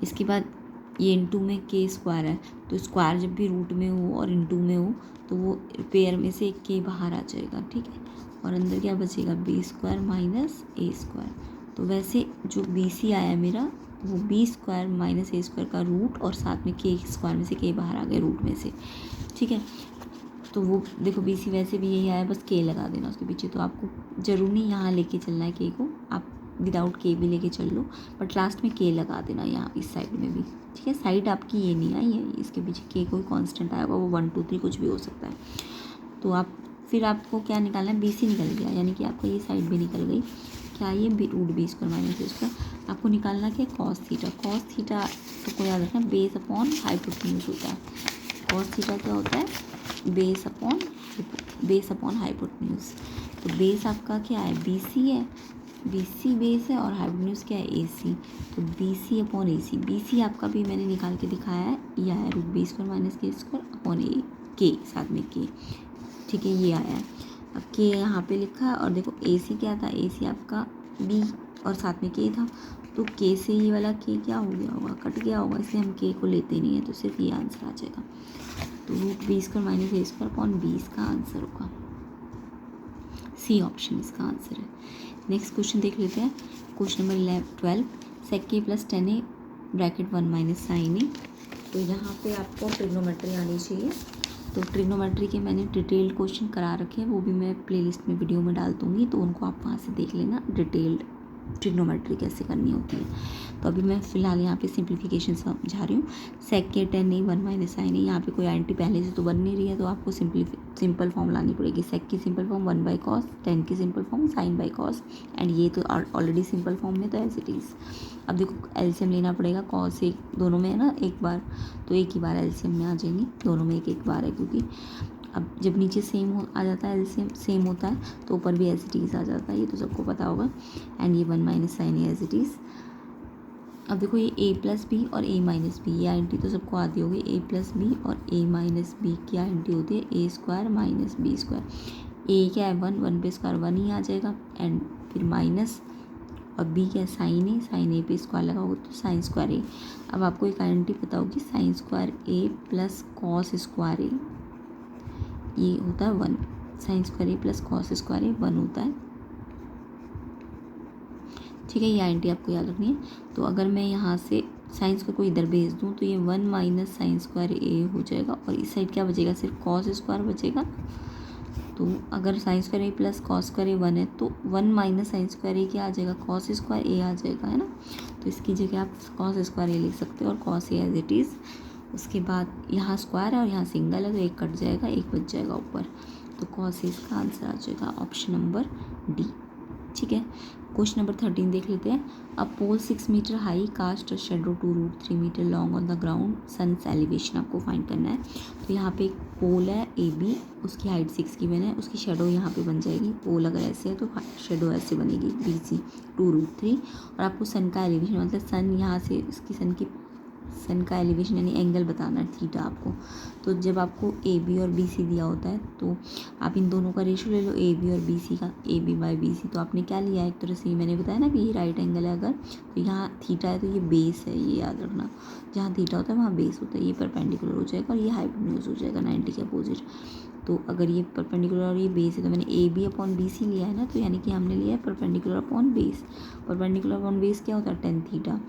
इसके बाद ये इनटू में के स्क्वायर है, तो स्क्वायर जब भी रूट में हो और इनटू में हो तो वो पेयर में से एक के बाहर आ जाएगा, ठीक है, और अंदर क्या बचेगा, B square minus A square. तो वैसे जो बी सी आया मेरा, वो B square minus A square का रूट और साथ में के स्क्वायर में से के बाहर आ गए रूट में से, ठीक है। तो वो देखो बी सी वैसे भी यही आया, बस के लगा देना उसके पीछे, तो आपको ज़रूर नहीं यहाँ लेके चलना है के को, आप विदाउट के भी लेके चल लो, बट लास्ट में के लगा देना यहाँ इस साइड में भी, ठीक है। साइड आपकी ये नहीं आई है, इसके पीछे के कोई कांस्टेंट आएगा, वो 1 2 3 कुछ भी हो सकता है। तो आप फिर आपको क्या निकालना है, बी सी निकल गया, यानी कि आपका ये साइड भी निकल गई। क्या ये root B square minus A square. आपको निकालना क्या, कॉस थीटा। कॉस थीटा तो को याद रखना बेस अपॉन हाइपोटेन्यूज होता है। कॉस थीटा क्या होता है, बेस अपॉन हाइपोटेन्यूज। तो बेस आपका क्या है, बी सी है, बी सी बेस है, और हाइपोटेन्यूज क्या है, ए सी। तो B C upon A C, B C आपका भी मैंने निकाल के दिखाया है, यह है रूट बी स्क्वायर माइनस के स्क्वायर अपॉन ए के साथ में के, ठीक है, ये आया है। अब के यहाँ पे लिखा है, और देखो ए सी क्या था, ए सी आपका बी और साथ में के था, तो के से ये वाला के क्या हो गया होगा, कट गया होगा, इसलिए हम के को लेते नहीं है, तो सिर्फ ये आंसर आ जाएगा। तो root B square minus A square upon B इसका आंसर होगा, सी ऑप्शन इसका आंसर है। नेक्स्ट क्वेश्चन देख लेते हैं, क्वेश्चन नंबर 12, सेक के plus 10a bracket 1 minus sine A. तो यहाँ पे आपको ट्रिग्नोमेट्री आनी चाहिए। तो ट्रिग्नोमेट्री के मैंने डिटेल्ड क्वेश्चन करा रखे हैं, वो भी मैं प्लेलिस्ट में वीडियो में डाल दूँगी, तो उनको आप वहाँ से देख लेना डिटेल्ड ट्रिग्नोमेट्री कैसे करनी होती है। तो अभी मैं फ़िलहाल यहाँ पे सिंप्लीफिकेशन समझा रही हूँ। सेक के 10a 1 माइनस साइन ए, यहाँ पे कोई आइडेंटिटी पहले से तो बन नहीं रही है, तो आपको सिंपल फॉर्म लानी पड़ेगी। सेक की सिंपल फॉर्म 1 बाई कॉस, 10 की simple form sine by cos, and ये तो ऑलरेडी सिंपल फॉर्म में, तो एज इट इज़। अब देखो एलसीएम लेना पड़ेगा, कॉस एक दोनों में है ना एक बार, तो एक ही बार एलसीएम में आ जाएंगी, दोनों में एक एक बार है, क्योंकि अब जब नीचे सेम आ जाता है, एलसीएम सेम होता है, तो ऊपर भी एज इट इज़ आ जाता है, ये तो सबको पता होगा। एंड ये 1 minus sine A as it is. अब देखो ये ए प्लस बी और ए माइनस बी, ये आइडेंटिटी तो सबको आती होगी। ए प्लस बी और ए माइनस बी की आइडेंटिटी होती है A square minus B square. A क्या है 1, 1 पे स्क्वायर 1 ही आ जाएगा, एंड फिर माइनस, और बी क्या है साइन ए पे स्क्वायर लगाओगे तो साइन स्क्वायर ए। अब आपको एक आइडेंटिटी पता होगी, साइन स्क्वायर ए प्लस कॉस स्क्वायर ए, ये होता है 1। साइन स्क्वायर ए प्लस कॉस स्क्वायर ए 1 होता है, ठीक है, ये आइडेंटिटी आपको याद रखनी है। तो अगर मैं यहाँ से साइंस को कोई इधर भेज दूँ, तो ये 1 माइनस साइन स्क्वायर ए हो जाएगा, और इस साइड क्या बचेगा, सिर्फ कॉस स्क्वायर बचेगा। तो अगर साइन स्क्वायर ए प्लस कॉस स्क्वायर ए 1 है, तो 1 माइनस साइन स्क्वायर ए क्या आ जाएगा, कॉस स्क्वायर ए आ जाएगा, है ना। तो इसकी जगह आप कॉस स्क्वायर ए लिख सकते हो, और cos A as it is. उसके बाद यहाँ स्क्वायर है और यहाँ सिंगल है, तो एक कट जाएगा, एक बच जाएगा ऊपर, तो कॉस ए इसका आंसर आ जाएगा ऑप्शन नंबर डी, ठीक है। क्वेश्चन नंबर 13 देख लेते हैं। A pole 6 metre high cast shadow two root 3 metre long on the ground, sun's elevation आपको फाइंड करना है। तो यहाँ पे एक पोल है ए बी, उसकी हाइट 6 की मैंने, उसकी शेडो यहाँ पे बन जाएगी। पोल अगर ऐसे है तो शेडो ऐसे बनेगी, बी सी 2 रूट 3। और आपको सन का एलिवेशन, मतलब सन यहाँ से इसकी सन का एलिवेशन यानी एंगल बताना है, थीटा आपको। तो जब आपको ए बी और बी सी दिया होता है, तो आप इन दोनों का रेशियो ले लो, ए बी और बी सी का, A B by B C. तो आपने क्या लिया, एक तरह से मैंने बताया ना कि ये राइट एंगल है अगर, तो यहाँ थीटा है तो ये बेस है, ये याद रखना। जहाँ थीटा होता है वहाँ बेस होता है, ये परपेंडिकुलर हो जाएगा और ये हाइपोटेन्यूज हो जाएगा 90 के अपोजिट। तो अगर ये परपेंडिकुलर और ये बेस है, तो मैंने A B upon B C लिया है ना, तो यानी कि हमने लिया है perpendicular upon base. Perpendicular upon base क्या होता है, 10 थीटा,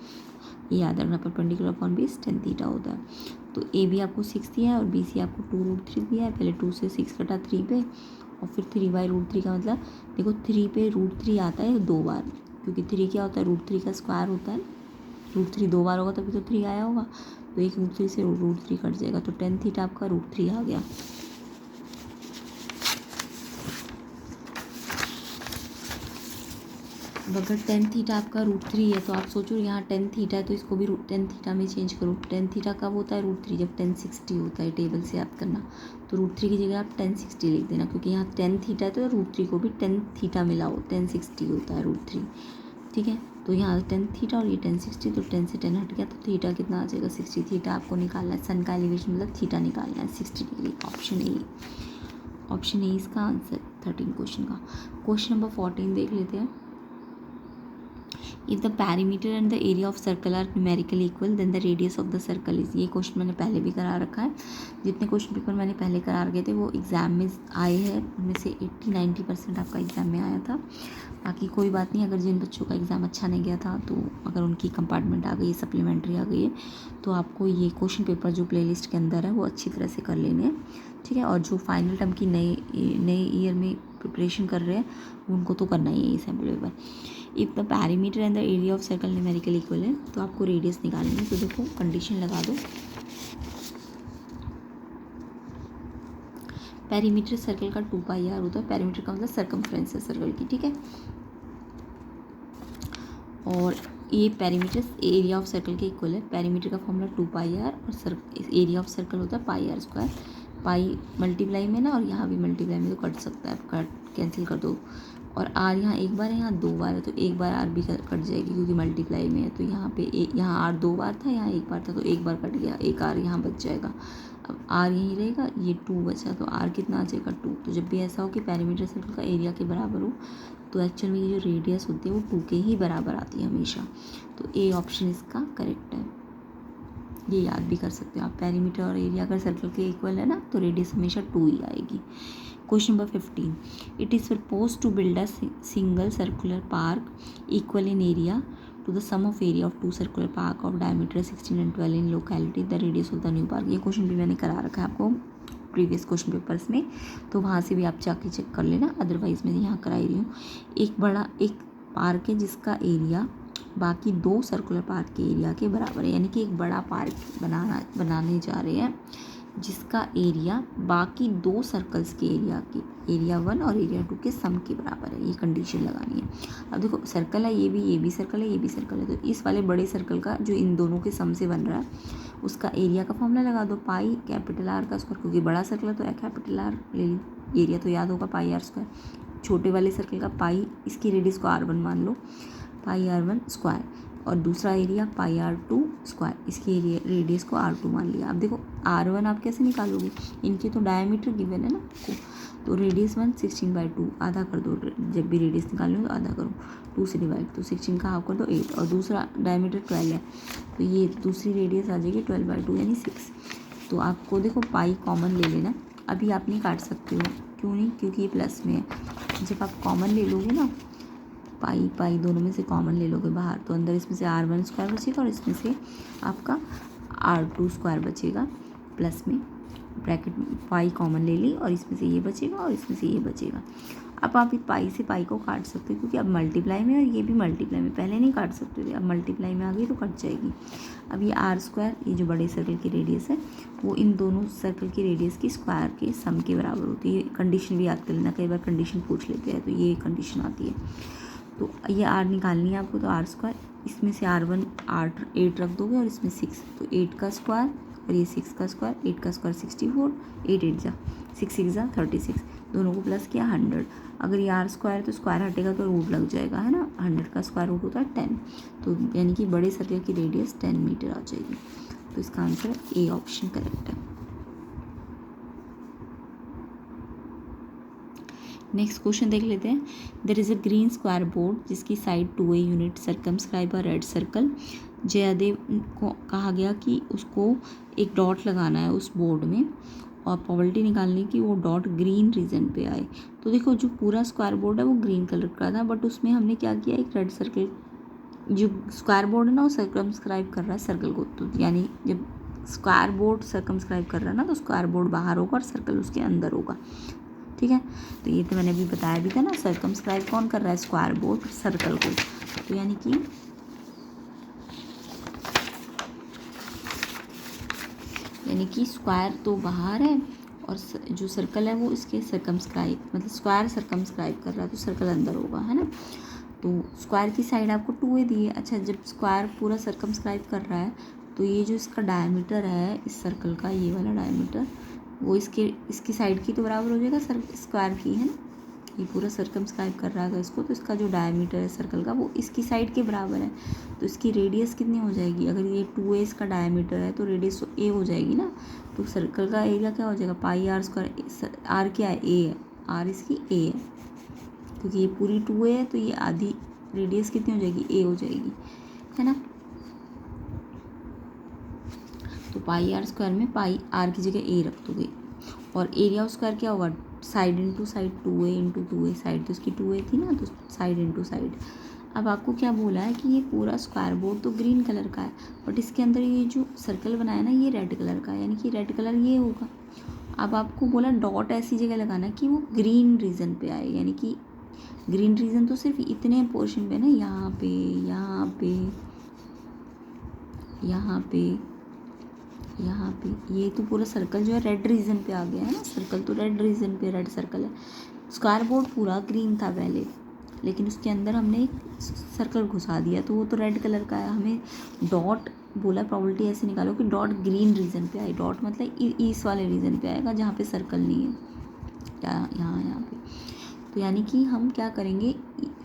ये याद रखना, परपेंडिकुलर अपॉन बेस 10 थीटा होता है। तो ए बी आपको 6 दिया है और बी सी आपको 2 रूट 3 दिया है। पहले 2 से 6 कटा 3 पे, और फिर 3 बाई रूट 3 का मतलब देखो 3 पे रूट 3 आता है 2 बार, क्योंकि 3 क्या होता है, रूट 3 का स्क्वायर होता है। रूट 3 2 बार होगा तभी तो 3 आया होगा, तो एक रूट 3 से रूट 3 कट जाएगा, तो 10 थीटा आपका रूट 3 आ गया। अब अगर 10 थीटा आपका रूट 3 है, तो आप सोचो यहाँ 10 थीटा है, तो इसको भी 10 थीटा में चेंज करो। 10 थीटा कब होता है, रूट 3, जब 1060 होता है, टेबल से याद करना। तो रूट 3 की जगह आप 1060 लिख देना, क्योंकि यहाँ 10 थीटा है, तो रूट 3 को भी 10 थीटा मिलाओ, 1060 होता है रूट 3, ठीक है। तो यहाँ 10 थीटा और ये 1060, तो 10 से 10 हट गया, तो थीटा कितना आ जाएगा, 60 थीटा आपको निकालना है। सन का एलिवेशन मतलब थीटा निकालना है 60 डिग्री, ऑप्शन ए इसका आंसर 13 क्वेश्चन का। क्वेश्चन नंबर 14 देख लेते हैं। If the perimeter and the area of circle are numerically equal, then the radius of the circle is, ये क्वेश्चन मैंने पहले भी करा रखा है। जितने क्वेश्चन पेपर मैंने पहले करा रखे थे वो एग्ज़ाम में आए हैं, उनमें से 80-90% आपका एग्ज़ाम में आया था। बाकी कोई बात नहीं, अगर जिन बच्चों का एग्ज़ाम अच्छा नहीं गया था, तो अगर उनकी कंपार्टमेंट आ गई है, सप्लीमेंट्री आ गई है, तो आपको ये क्वेश्चन पेपर जो प्लेलिस्ट के अंदर है वो अच्छी तरह से कर लेने हैं, ठीक है। और जो फाइनल टर्म की नए ईयर में प्रिपरेशन कर रहे हैं, उनको तो करना ही है ये sample paper. If the perimeter and the area of circle numerical equal है तो आपको रेडियस निकालनी है। तो देखो कंडीशन लगा दो, पेरीमीटर सर्कल का 2πr होता है। पेरीमीटर का मतलब सर्कमफ्रेंस है सर्कल की, ठीक है। और ये पेरीमीटर एरिया ऑफ सर्कल के इक्वल है। पेरीमीटर का फॉर्मूला 2πr और एरिया ऑफ सर्कल होता है πr²। पाई मल्टीप्लाई में ना, और यहाँ भी मल्टीप्लाई में तो कट सकता है, कट कैंसिल कर दो। और आर यहाँ एक बार है, यहाँ 2 बार है, तो एक बार आर भी कट जाएगी क्योंकि मल्टीप्लाई में है। तो यहाँ पे यहाँ आर 2 बार था, यहाँ 1 बार था, तो 1 बार कट गया, एक आर यहाँ बच जाएगा। अब आर यहीं रहेगा, ये 2 बचा, तो आर कितना आ जाएगा 2। तो जब भी ऐसा हो कि पेरीमीटर सर्कल का एरिया के बराबर हो तो एक्चुअल में ये जो रेडियस होती है वो 2 के ही बराबर आती है हमेशा। तो ए ऑप्शन इसका करेक्ट है, ये याद भी कर सकते हो आप। पेरीमीटर और एरिया अगर सर्कल के इक्वल है ना तो रेडियस हमेशा 2 ही आएगी। Question number 15, it is propose to build a single circular park equal in area to the sum of area of 2 circular park of diameter 16 and 12 in locality the radius of the new park. ये question भी मैंने करा रखा है आपको previous question papers में, तो वहाँ से भी आप जाके चेक कर लेना, अदरवाइज़ मैं यहाँ कराई रही हूँ। एक पार्क है जिसका एरिया बाकी 2 सर्कुलर पार्क के एरिया के बराबर है, यानी कि एक बड़ा पार्क बनाने जा रहे हैं जिसका एरिया बाकी 2 सर्कल्स के एरिया 1 और एरिया 2 के सम के बराबर है। ये कंडीशन लगानी है। अब देखो सर्कल है, ये भी सर्कल है, ये भी सर्कल है, तो इस वाले बड़े सर्कल का जो इन दोनों के सम से बन रहा है उसका एरिया का फॉर्मूला लगा दो, पाई कैपिटल आर का स्क्वायर, क्योंकि बड़ा सर्कल है तो कैपिटल आर ले ली, एरिया तो याद होगा πr²। छोटे वाले सर्कल का पाई, इसकी रेडियस को r1 मान लो, πr1², और दूसरा एरिया πr2², इसकी रेडियस को r2 मान लिया। अब देखो r1 आप कैसे निकालोगे, इनके तो डायमीटर गिवन है ना आपको, तो रेडियस 1 16/2 आधा कर दो, जब भी रेडियस निकालनी हो तो आधा करो, 2 से डिवाइड, तो 16 का हाफ कर दो 8, और दूसरा डायमीटर 12 है तो ये दूसरी रेडियस आ जाएगी 12/2 यानी 6। तो आपको देखो पाई कॉमन ले लेना, अभी आप नहीं काट सकते हो, क्यों नहीं, क्योंकि ये प्लस में है। जब आप कॉमन ले लोगे ना, पाई दोनों में से कॉमन ले लोगे बाहर, तो अंदर इसमें से r1² बचेगा और इसमें से आपका r2² बचेगा प्लस में, ब्रैकेट में पाई कॉमन ले ली और इसमें से ये बचेगा और इसमें से ये बचेगा। अब आप इस पाई से पाई को काट सकते हो क्योंकि अब मल्टीप्लाई में, और ये भी मल्टीप्लाई में, पहले नहीं काट सकते थे, अब मल्टीप्लाई में आ गई तो कट जाएगी। अब ये r², ये जो बड़े सर्कल की रेडियस है वो इन दोनों सर्कल की रेडियस की स्क्वायर के सम के बराबर होती है। कंडीशन भी याद कर लेना, कई बार कंडीशन पूछ लेते हैं, तो ये कंडीशन आती है। तो ये r निकालनी है आपको, तो r², इसमें से r1 8 रख दोगे और इसमें 6, तो 8 का स्क्वायर और ये 6 का स्क्वायर, 8 का स्क्वायर 64, 8 8 जा 6 6 जा 36, दोनों को प्लस किया 100। अगर ये r² है तो स्क्वायर हटेगा तो रूट लग जाएगा, है ना, 100 का स्क्वायर रूट होता है 10, तो यानी कि बड़े सर्कल की रेडियस 10 मीटर आ जाएगी। तो इसका आंसर ए ऑप्शन करेक्ट है। नेक्स्ट क्वेश्चन देख लेते हैं। There is a green square board जिसकी side 2a unit circumscribe a red circle. Jayadev को कहा गया कि उसको एक डॉट लगाना है उस बोर्ड में और प्रोबेबिलिटी निकालने की वो डॉट ग्रीन रीजन पे आए। तो देखो जो पूरा स्क्वायर बोर्ड है वो ग्रीन कलर का था, बट उसमें हमने क्या किया, एक रेड सर्कल, जो स्क्वायर बोर्ड है ना वो सर्कमस्क्राइब कर रहा है सर्कल को, तो यानी जब स्क्वायर बोर्ड सर्कमस्क्राइब कर रहा है ना तो स्क्वायर बोर्ड बाहर होगा और सर्कल उसके अंदर होगा, ठीक है। तो ये तो मैंने अभी बताया भी था ना, सर्कमस्क्राइब कौन कर रहा है, स्क्वायर बोर्ड सर्कल को, तो यानी कि स्क्वायर तो बाहर है और जो सर्कल है वो इसके सर्कमस्क्राइब, मतलब स्क्वायर सर्कमस्क्राइब कर रहा है तो सर्कल अंदर होगा, है ना। तो स्क्वायर की साइड आपको 2a दी है। अच्छा, जब स्क्वायर पूरा सर्कमस्क्राइब कर रहा है तो ये जो इसका डायमीटर है इस सर्कल का, ये वाला डायमीटर, वो इसकी साइड की तो बराबर हो जाएगा स्क्वायर की, है ना। ये पूरा सर्कमस्क्राइब कर रहा है इसको, तो इसका जो डायमीटर है सर्कल का वो इसकी साइड के बराबर है, तो इसकी रेडियस कितनी हो जाएगी, अगर ये 2a इसका डायमीटर है तो रेडियस तो a हो जाएगी ना, तो सर्कल का एरिया क्या हो जाएगा, πr², r क्या है, a है, r इसकी a है, क्योंकि ये पूरी 2a है तो ये आधी रेडियस कितनी हो जाएगी, a हो जाएगी, है ना। तो πr² में पाई r की जगह a रख दोगे और एरिया ऑफ स्क्वायर क्या होगा, side into side, 2a into 2a, side तो इसकी 2a थी ना, तो साइड इंटू साइड। अब आपको क्या बोला है कि ये पूरा स्क्वायर बोर्ड तो ग्रीन कलर का है, बट इसके अंदर ये जो सर्कल बनाया ना ये रेड कलर का है, यानी कि रेड कलर ये होगा। अब आपको बोला डॉट ऐसी जगह लगाना कि वो ग्रीन रीजन पे आए, यानी कि ग्रीन रीजन तो सिर्फ इतने पोर्शन पे ना, यहाँ पे, यहाँ पे, यहाँ पे, यहाँ पे, ये तो पूरा सर्कल जो है रेड रीजन पे आ गया है ना, सर्कल तो रेड रीजन पे, रेड सर्कल है। स्क्वायर बोर्ड पूरा ग्रीन था पहले, लेकिन उसके अंदर हमने एक सर्कल घुसा दिया तो वो तो रेड कलर का है। हमें डॉट बोला, प्रॉपर्टी ऐसे निकालो कि डॉट ग्रीन रीजन पे आए। डॉट मतलब ईस्ट वाले रीजन पे आएगा जहाँ पे सर्कल नहीं है, यहाँ पे। तो यानी कि हम क्या करेंगे,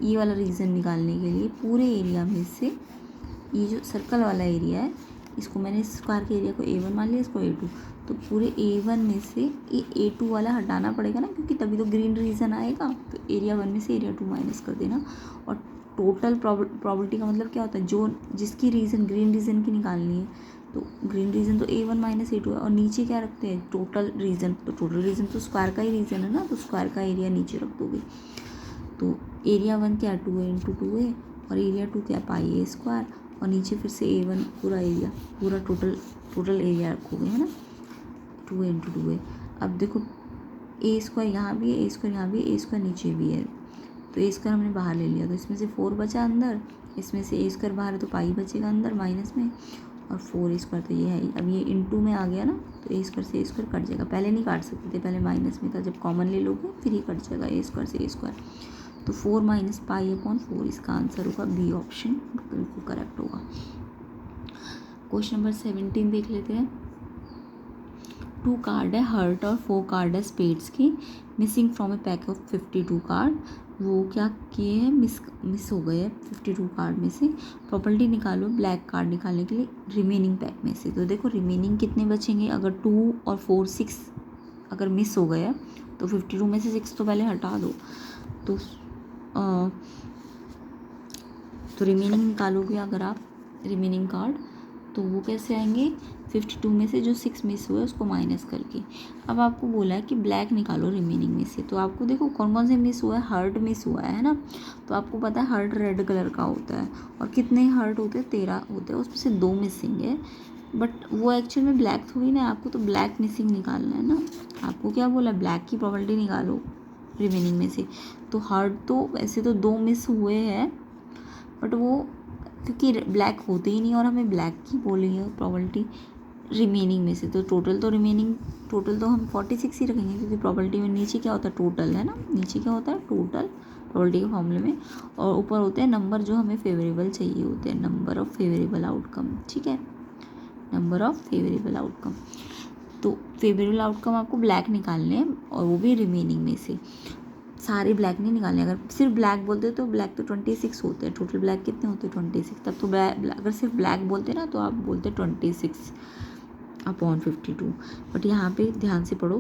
ये वाला रीजन निकालने के लिए पूरे एरिया में से ये जो सर्कल वाला एरिया है, इसको मैंने स्क्वायर के एरिया को A1 मान लिया, इसको A2, तो पूरे A1 में से ये A2 वाला हटाना पड़ेगा ना, क्योंकि तभी तो ग्रीन रीजन आएगा। तो एरिया 1 में से एरिया 2 माइनस कर देना। और टोटल प्रॉपर्टी का मतलब क्या होता है, जो जिसकी रीजन ग्रीन रीजन की निकालनी है, तो ग्रीन रीजन तो A1 माइनस A2 है। और नीचे क्या रखते हैं, टोटल रीजन। तो टोटल रीजन तो स्क्वायर का ही रीजन है ना, तो स्क्वायर का एरिया नीचे रख दोगे। तो एरिया 1 क्या 2 है इंटू 2 है, और एरिया 2 क्या पाई A स्क्वायर, और नीचे फिर से A1 पूरा एरिया, पूरा टोटल एरिया रखोगे, है ना, 2 इंटू 2 है। अब देखो A स्क्वायर यहाँ भी है, A स्क्वायर यहाँ भी है, A स्क्वायर नीचे भी है। तो A स्क्वायर हमने बाहर ले लिया, तो इसमें से 4 बचा अंदर, इसमें से A स्क्वायर बाहर है तो पाई बचेगा अंदर माइनस में, और 4 स्क्वायर तो ये है ही। अब ये इंटू में आ गया ना, तो A स्क्वायर से A स्क्वायर कट जाएगा। पहले नहीं काट सकते थे, पहले माइनस में था, जब कॉमन ले लोगे फिर ही कट जाएगा A स्क्वायर से A स्क्वायर। तो 4 माइनस पाई अपॉन 4, इसका आंसर होगा बी ऑप्शन, बिल्कुल करेक्ट होगा। क्वेश्चन नंबर 17 देख लेते हैं। 2 कार्ड है हर्ट और 4 कार्ड है स्पेड्स की, missing from A pack of 52 card. वो क्या किए हैं, मिस हो गए हैं 52 कार्ड में से। प्रॉपर्टी निकालो ब्लैक कार्ड निकालने के लिए रिमेनिंग पैक में से। तो देखो रिमेनिंग कितने बचेंगे, अगर 2 और 4 6 अगर मिस हो गया तो 52 में से 6 तो पहले हटा दो। तो रिमेनिंग निकालोगे अगर आप रिमेनिंग कार्ड, तो वो कैसे आएंगे, 52 में से जो 6 मिस हुए उसको माइनस करके। अब आपको बोला है कि ब्लैक निकालो रिमेनिंग में से, तो आपको देखो कौन कौन से मिस हुआ है, हर्ट मिस हुआ है ना। तो आपको पता है हर्ट रेड कलर का होता है, और कितने हर्ट होते हैं, 13 होते हैं, उसमें से 2 मिसिंग है। बट वो एक्चुअल में ब्लैक थोड़ी ना, आपको तो ब्लैक मिसिंग निकालना है ना। आपको क्या बोला, ब्लैक की प्रॉपर्टी निकालो रिमेनिंग में से। तो हर्ट तो वैसे तो 2 मिस हुए हैं, बट वो क्योंकि ब्लैक होते ही नहीं, और हमें ब्लैक की बोली है प्रॉपर्टी रिमेनिंग में से। तो टोटल तो हम 46 ही रखेंगे, क्योंकि प्रॉपर्टी में नीचे क्या होता है, टोटल है ना, नीचे क्या होता है टोटल प्रॉपर्टी के फॉर्मूले में, और ऊपर होते हैं नंबर जो हमें फेवरेबल चाहिए होते हैं, नंबर ऑफ फेवरेबल आउटकम। ठीक है, नंबर ऑफ फेवरेबल आउटकम। तो फेवरेबल आउटकम आपको ब्लैक निकालने हैं, और वो भी रिमेनिंग में से। सारे ब्लैक नहीं निकालने, अगर सिर्फ ब्लैक बोलते तो ब्लैक तो 26 होते हैं, टोटल ब्लैक कितने होते हैं 26। तब तो अगर सिर्फ ब्लैक बोलते ना तो आप बोलते 26 अपॉन 52। बट यहाँ पे ध्यान से पढ़ो,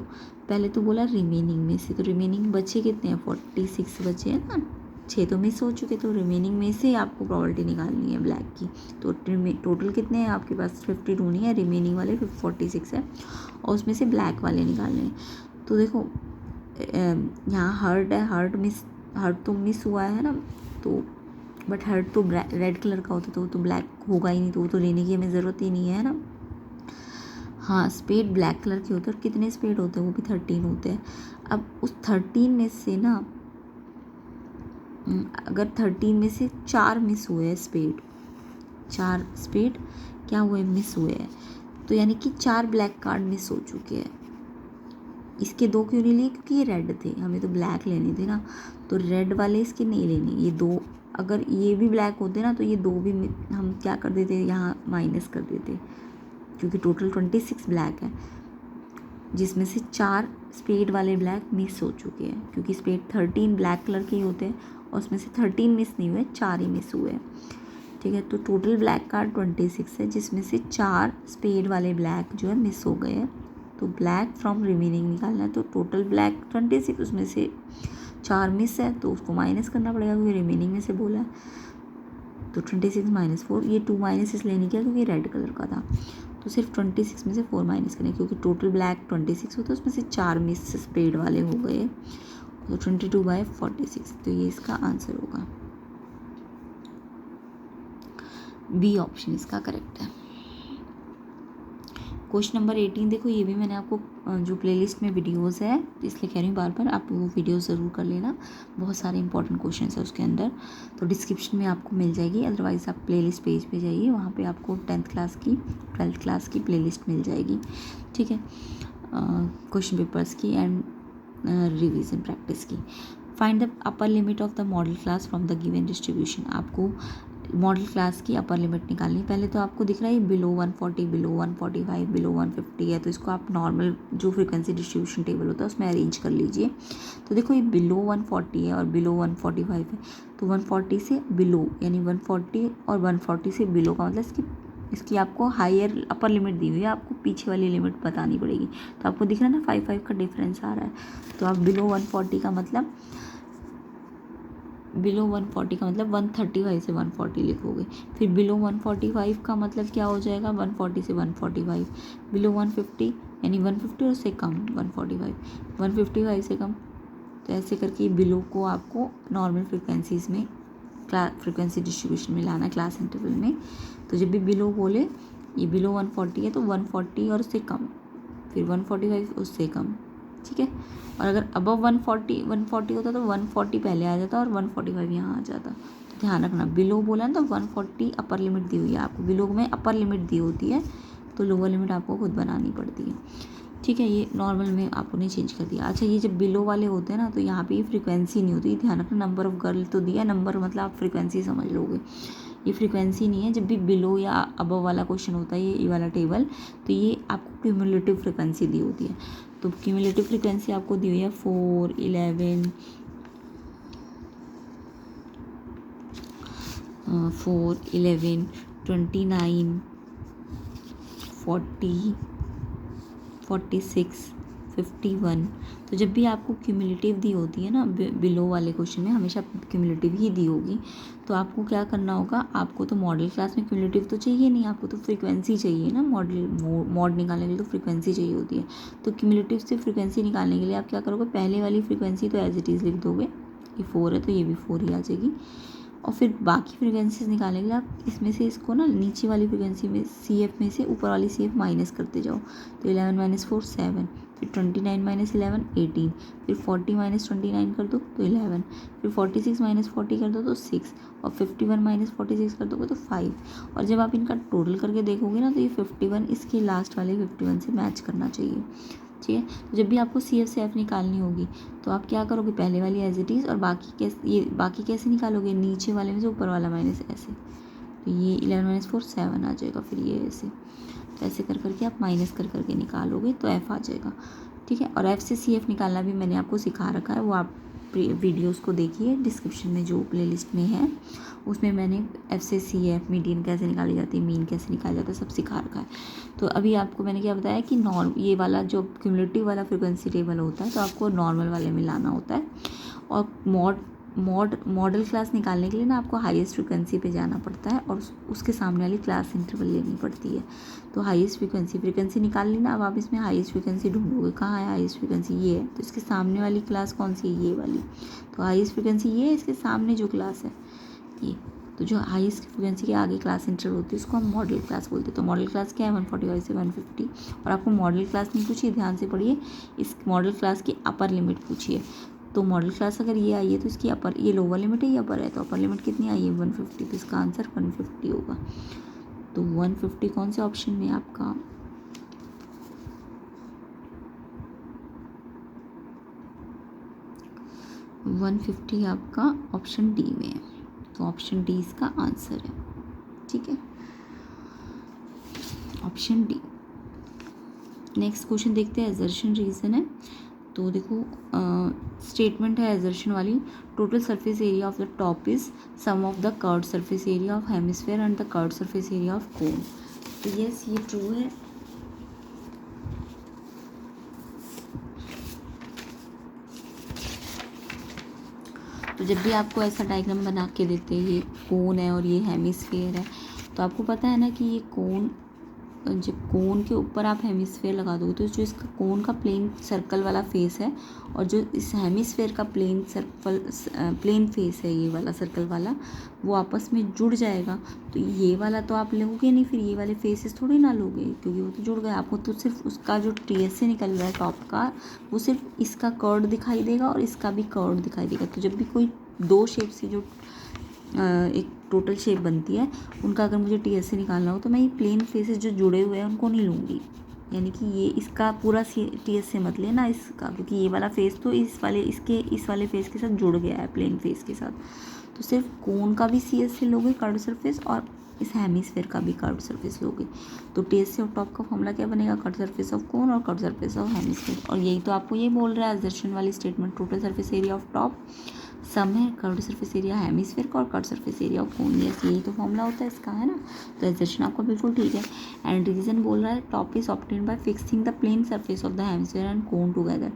पहले तो बोला रिमेनिंग में से, तो रिमेनिंग बचे कितने हैं, 46 बचे हैं ना, 6 तो मिस हो चुके, तो रिमेनिंग में से आपको प्रॉपर्टी निकालनी है ब्लैक की। तो टोटल कितने हैं आपके पास, 52 नहीं है, रिमेनिंग वाले 46 है, और उसमें से ब्लैक वाले निकालने हैं। तो देखो यहाँ हर्ट है, हर्ट तो मिस हुआ है ना, तो बट हर्ट तो रेड कलर का होता, तो वो तो ब्लैक होगा ही नहीं, तो वो तो लेने की हमें ज़रूरत ही नहीं है ना। हाँ, स्पेड ब्लैक कलर के होते हैं, और कितने स्पेड होते हैं, वो भी 13 होते हैं। अब उस 13 में से ना, अगर 13 में से 4 मिस हुए हैं स्पेड, 4 स्पेड क्या हुए, मिस हुए हैं, तो यानी कि 4 ब्लैक कार्ड मिस हो चुके हैं। इसके 2 क्यों नहीं लिए, क्योंकि ये रेड थे, हमें तो ब्लैक लेने थे ना, तो रेड वाले इसके नहीं लेने, ये 2। अगर ये भी ब्लैक होते ना तो ये 2 भी हम क्या कर देते, यहाँ माइनस कर देते, क्योंकि टोटल 26 ब्लैक है, जिसमें से 4 स्पेड वाले ब्लैक मिस हो चुके हैं, क्योंकि स्पेड 13 ब्लैक कलर के ही होते हैं, और उसमें से 13 मिस नहीं हुए, 4 ही मिस हुए हैं। ठीक है, तो टोटल ब्लैक कार्ड 26 है, जिसमें से 4 स्पेड वाले ब्लैक जो है मिस हो गए हैं। तो ब्लैक फ्रॉम रिमेनिंग निकालना है, तो टोटल ब्लैक 26, उसमें से 4 मिस है, तो उसको माइनस करना पड़ेगा, क्योंकि रिमेनिंग में से बोला है। तो 26 माइनस 4, ये 2 माइनस इसलिए नहीं किया क्योंकि रेड कलर का था, तो सिर्फ 26 में से 4 माइनस करें, क्योंकि टोटल ब्लैक 26 होता है, उसमें से 4 मिस स्पेड वाले हो गए, तो 22/46। तो ये इसका आंसर होगा, बी ऑप्शन इसका करेक्ट है। क्वेश्चन नंबर 18 देखो, ये भी मैंने आपको जो प्लेलिस्ट में वीडियोस है इसलिए कह रही हूँ बार बार, आप वो वीडियो ज़रूर कर लेना, बहुत सारे इंपॉर्टेंट क्वेश्चन है उसके अंदर, तो डिस्क्रिप्शन में आपको मिल जाएगी। अदरवाइज़ आप प्लेलिस्ट पेज पे जाइए, वहाँ पे आपको 10th क्लास की 12th क्लास की प्लेलिस्ट मिल जाएगी। ठीक है, क्वेश्चन पेपर्स की एंड रिवीजन प्रैक्टिस की। Find the upper limit of the model class from the given distribution. आपको मॉडल क्लास की अपर लिमिट निकालनी। पहले तो आपको दिख रहा है बिलो 140, बिलो 145, बिलो 150 है, तो इसको आप नॉर्मल जो फ्रीक्वेंसी डिस्ट्रीब्यूशन टेबल होता है उसमें अरेंज कर लीजिए। तो देखो ये बिलो 140 है और बिलो 145 है, तो 140 से बिलो यानी 140 और 140 से बिलो का मतलब इसकी आपको हायर अपर लिमिट दी हुई है, आपको पीछे वाली लिमिट बतानी पड़ेगी। तो आपको दिख रहा है ना 5 का डिफरेंस आ रहा है, तो आप बिलो 140 का मतलब बिलो 140 का मतलब 135 से 140 लिखोगे। फिर बिलो 145 का मतलब क्या हो जाएगा, 140 से 145। बिलो 150 यानी 150 और उससे कम 145, 155 से कम। तो ऐसे करके बिलो को आपको नॉर्मल फ्रिक्वेंसीज़ में फ्रिक्वेंसी डिस्ट्रीब्यूशन में लाना, क्लास इंटरवल में। तो जब भी बिलो बोले, ये बिलो 140 है तो 140 और उससे कम, फिर 145 उससे कम। ठीक है, और अगर अबव 140 होता तो 140 पहले आ जाता और 145 यहाँ आ जाता। तो ध्यान रखना, बिलो बोला ना तो 140 अपर लिमिट दी हुई है आपको, बिलो में अपर लिमिट दी होती है तो लोअर लिमिट आपको खुद बनानी पड़ती है। ठीक है, ये नॉर्मल में आपने चेंज कर दिया। अच्छा, ये जब बिलो वाले होते हैं ना तो यहाँ पे ये फ्रीक्वेंसी नहीं होती, ध्यान रखना। नंबर ऑफ गर्ल तो दिया, नंबर मतलब आप फ्रीक्वेंसी समझ लोगे, ये फ्रीक्वेंसी नहीं है। जब भी बिलो या अबव वाला क्वेश्चन होता है, ये वाला टेबल, तो ये आपको क्यूमुलेटिव फ्रीक्वेंसी दी होती है। तो क्यूमुलेटिव फ्रीक्वेंसी आपको दी हुई है 4, 11, 29, 40, 46, 51। तो जब भी आपको क्यूमुलेटिव दी होती है ना, बिलो वाले क्वेश्चन में हमेशा क्यूमुलेटिव ही दी होगी, तो आपको क्या करना होगा, आपको तो मॉडल क्लास में क्यूमुलेटिव तो चाहिए नहीं, आपको तो फ्रीक्वेंसी चाहिए ना, मॉड निकालने के लिए तो फ्रीक्वेंसी चाहिए होती है। तो क्यूमुलेटिव से फ्रीक्वेंसी निकालने के लिए आप क्या करोगे, पहले वाली फ्रीक्वेंसी तो एज इट इज़ लिख दोगे, ये 4 है तो ये भी 4 ही आ जाएगी। और फिर बाकी फ्रीक्वेंसीज निकालने के लिए आप इसमें से इसको ना नीचे वाली फ्रीक्वेंसी में CF में से ऊपर वाली CF माइनस करते जाओ। तो 11 - 4 7, फिर 29 - 11 18, फिर 40 - 29 कर दो तो 11, फिर 46 - 40 कर दो तो 6, और 51 - 46 कर दोगे तो 5। और जब आप इनका टोटल करके देखोगे ना तो ये 51 इसके लास्ट वाले 51 से मैच करना चाहिए। ठीक है, तो जब भी आपको CF से F निकालनी होगी तो आप क्या करोगे, पहले वाली एज इट इज़, और बाकी कैसे निकालोगे, नीचे वाले में से ऊपर वाला माइनस ऐसे। तो ये 11 - 4 7 आ जाएगा, फिर ये ऐसे, तो ऐसे कर करके आप माइनस कर करके निकालोगे तो F आ जाएगा। ठीक है, और F से CF निकालना भी मैंने आपको सिखा रखा है, वो आप वीडियोस को देखिए, डिस्क्रिप्शन में जो प्लेलिस्ट में है उसमें मैंने F से CF, मीडियन कैसे निकाली जाती है, मीन कैसे निकाला जाता है, सब सिखा रखा है। तो अभी आपको मैंने क्या बताया कि ये वाला जो क्यूमुलेटिव वाला फ्रिक्वेंसी टेबल होता है तो आपको नॉर्मल वाले में लाना होता है, और मॉडल क्लास निकालने के लिए ना आपको हाईएस्ट फ्रिक्वेंसी पे जाना पड़ता है और उसके सामने वाली क्लास इंटरवल लेनी पड़ती है। तो हाईएस्ट फ्रिक्वेंसी निकाल ली ना, अब आप इसमें हाईएस्ट फ्रिक्वेंसी ढूंढोगे, कहाँ है हाईएस्ट फ्रिक्वेंसी, ये है, तो इसके सामने वाली क्लास कौन सी है, ये वाली। तो हाईएस्ट फ्रिक्वेंसी ये है, इसके सामने जो क्लास है ये। तो जो हाईएस्ट फ्रिक्वेंसी के आगे क्लास इंटरवल होती है उसको हम मॉडल क्लास बोलते हैं। तो मॉडल क्लास क्या है, 145 से 150। और आपको मॉडल क्लास नहीं पूछिए, ध्यान से पढ़िए, इस मॉडल क्लास की अपर लिमिट पूछिए। तो मॉडल क्लास अगर ये आई है तो इसकी अपर, ये लोअर लिमिट है, ये अपर है, तो अपर लिमिट कितनी आई है 150, तो इसका आंसर 150 होगा। तो 150 कौन से ऑप्शन में आपका, वन 150 आपका ऑप्शन डी में है, तो ऑप्शन डी इसका आंसर है। ठीक है, ऑप्शन डी। नेक्स्ट क्वेश्चन देखते हैं, एजर्शन रीजन है। तो देखो स्टेटमेंट है एजर्शन वाली, total surface area of the top is sum of the curved surface area of hemisphere and the curved surface area of cone. तो यस, ये true है। तो जब भी आपको ऐसा डायग्राम बना के देते हैं, ये कोन है और ये हेमिस्फेयर है, तो आपको पता है ना कि ये कोन जब कोन के ऊपर आप हेमिस्फेयर लगा दोगे तो जो इसका कोन का प्लेन सर्कल वाला फेस है और जो इस हेमिस्फेयर का प्लेन फेस है, ये वाला सर्कल वाला, वो आपस में जुड़ जाएगा। तो ये वाला तो आप लोगे नहीं, फिर ये वाले फेसेस थोड़ी ना लोगे, क्योंकि वो तो जुड़ गए। आपको तो सिर्फ उसका जो टीएस से निकल रहा है टॉप का, वो सिर्फ इसका कर्ड दिखाई देगा और इसका भी कर्ड दिखाई देगा। तो जब भी कोई दो शेप से जो एक टोटल शेप बनती है, उनका अगर मुझे टीएस से निकालना हो तो मैं ये प्लेन फेसेस जो जुड़े हुए हैं उनको नहीं लूँगी। यानी कि ये इसका पूरा टीएस से मत लेना इसका, क्योंकि ये वाला फेस तो इस वाले फेस के साथ जुड़ गया है प्लेन फेस के साथ। तो सिर्फ कोन का भी सीएस से लोगे कर्व्ड सरफेस, और इस हेमिस्फेयर का भी कर्व्ड सरफेस लोगे। तो टीएस से और टॉप का फॉर्मूला क्या बनेगा? कर्व्ड सरफेस ऑफ कोन और कर्व्ड सरफेस ऑफ हेमिस्फेयर। और यही तो आपको ये बोल रहा है असर्शन वाली statement, total surface area of top sum है कर्व्ड सरफेस एरिया हेमिस्फेयर का और curved surface area of cone. Yes, यही तो फॉर्मूला होता है इसका, है ना। तो असर्शन आपका बिल्कुल ठीक है। एंड रीजन बोल रहा है top is obtained by fixing the plane surface of the hemisphere and cone together.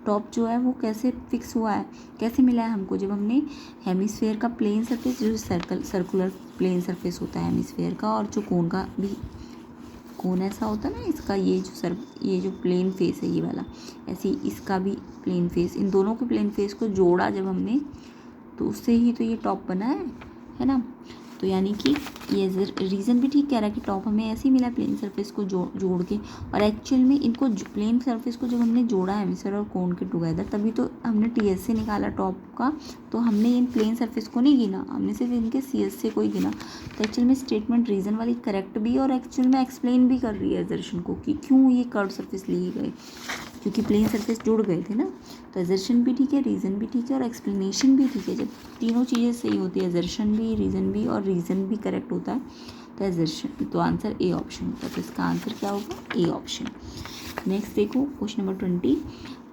Top जो है वो कैसे फिक्स हुआ है, कैसे मिला है हमको? जब हमने हेमिस्फेयर का प्लेन सरफेस, जो सर्कुलर प्लेन सरफेस होता है हेमिस्फेयर का, और जो कोन का भी, कोन ऐसा होता है ना इसका, ये जो प्लेन फेस है ये वाला, ऐसे ही इसका भी प्लेन फेस, इन दोनों के प्लेन फेस को जोड़ा जब हमने, तो उससे ही तो ये टॉप बना है ना। तो यानी कि ये रीज़न भी ठीक कह रहा है कि टॉप हमें ऐसे ही मिला प्लेन सरफेस को जोड़ के। और एक्चुअल में इनको प्लेन सरफेस को जब हमने जोड़ा हेमिस्फेयर और कोन के टुगेदर, तभी तो हमने टीएस से निकाला टॉप का। तो हमने इन प्लेन सरफेस को नहीं गिना, हमने सिर्फ इनके सीएस से को ही गिना। तो एक्चुअल में स्टेटमेंट रीज़न वाली करेक्ट भी है और एक्चुअल में एक्सप्लेन भी कर रही है असर्शन को कि क्यों ये कर्व्ड सरफेस लिए गए, क्योंकि प्लेन सरफेस जुड़ गए थे ना। तो असर्शन भी ठीक है, रीज़न भी ठीक है और एक्सप्लेनेशन भी ठीक है। जब तीनों चीज़ें सही होती है, असर्शन भी, रीज़न भी और रीज़न भी करेक्ट होता है, तो असर्शन, तो आंसर ए ऑप्शन होता है। तो इसका आंसर क्या होगा? A option. नेक्स्ट देखो क्वेश्चन नंबर 20।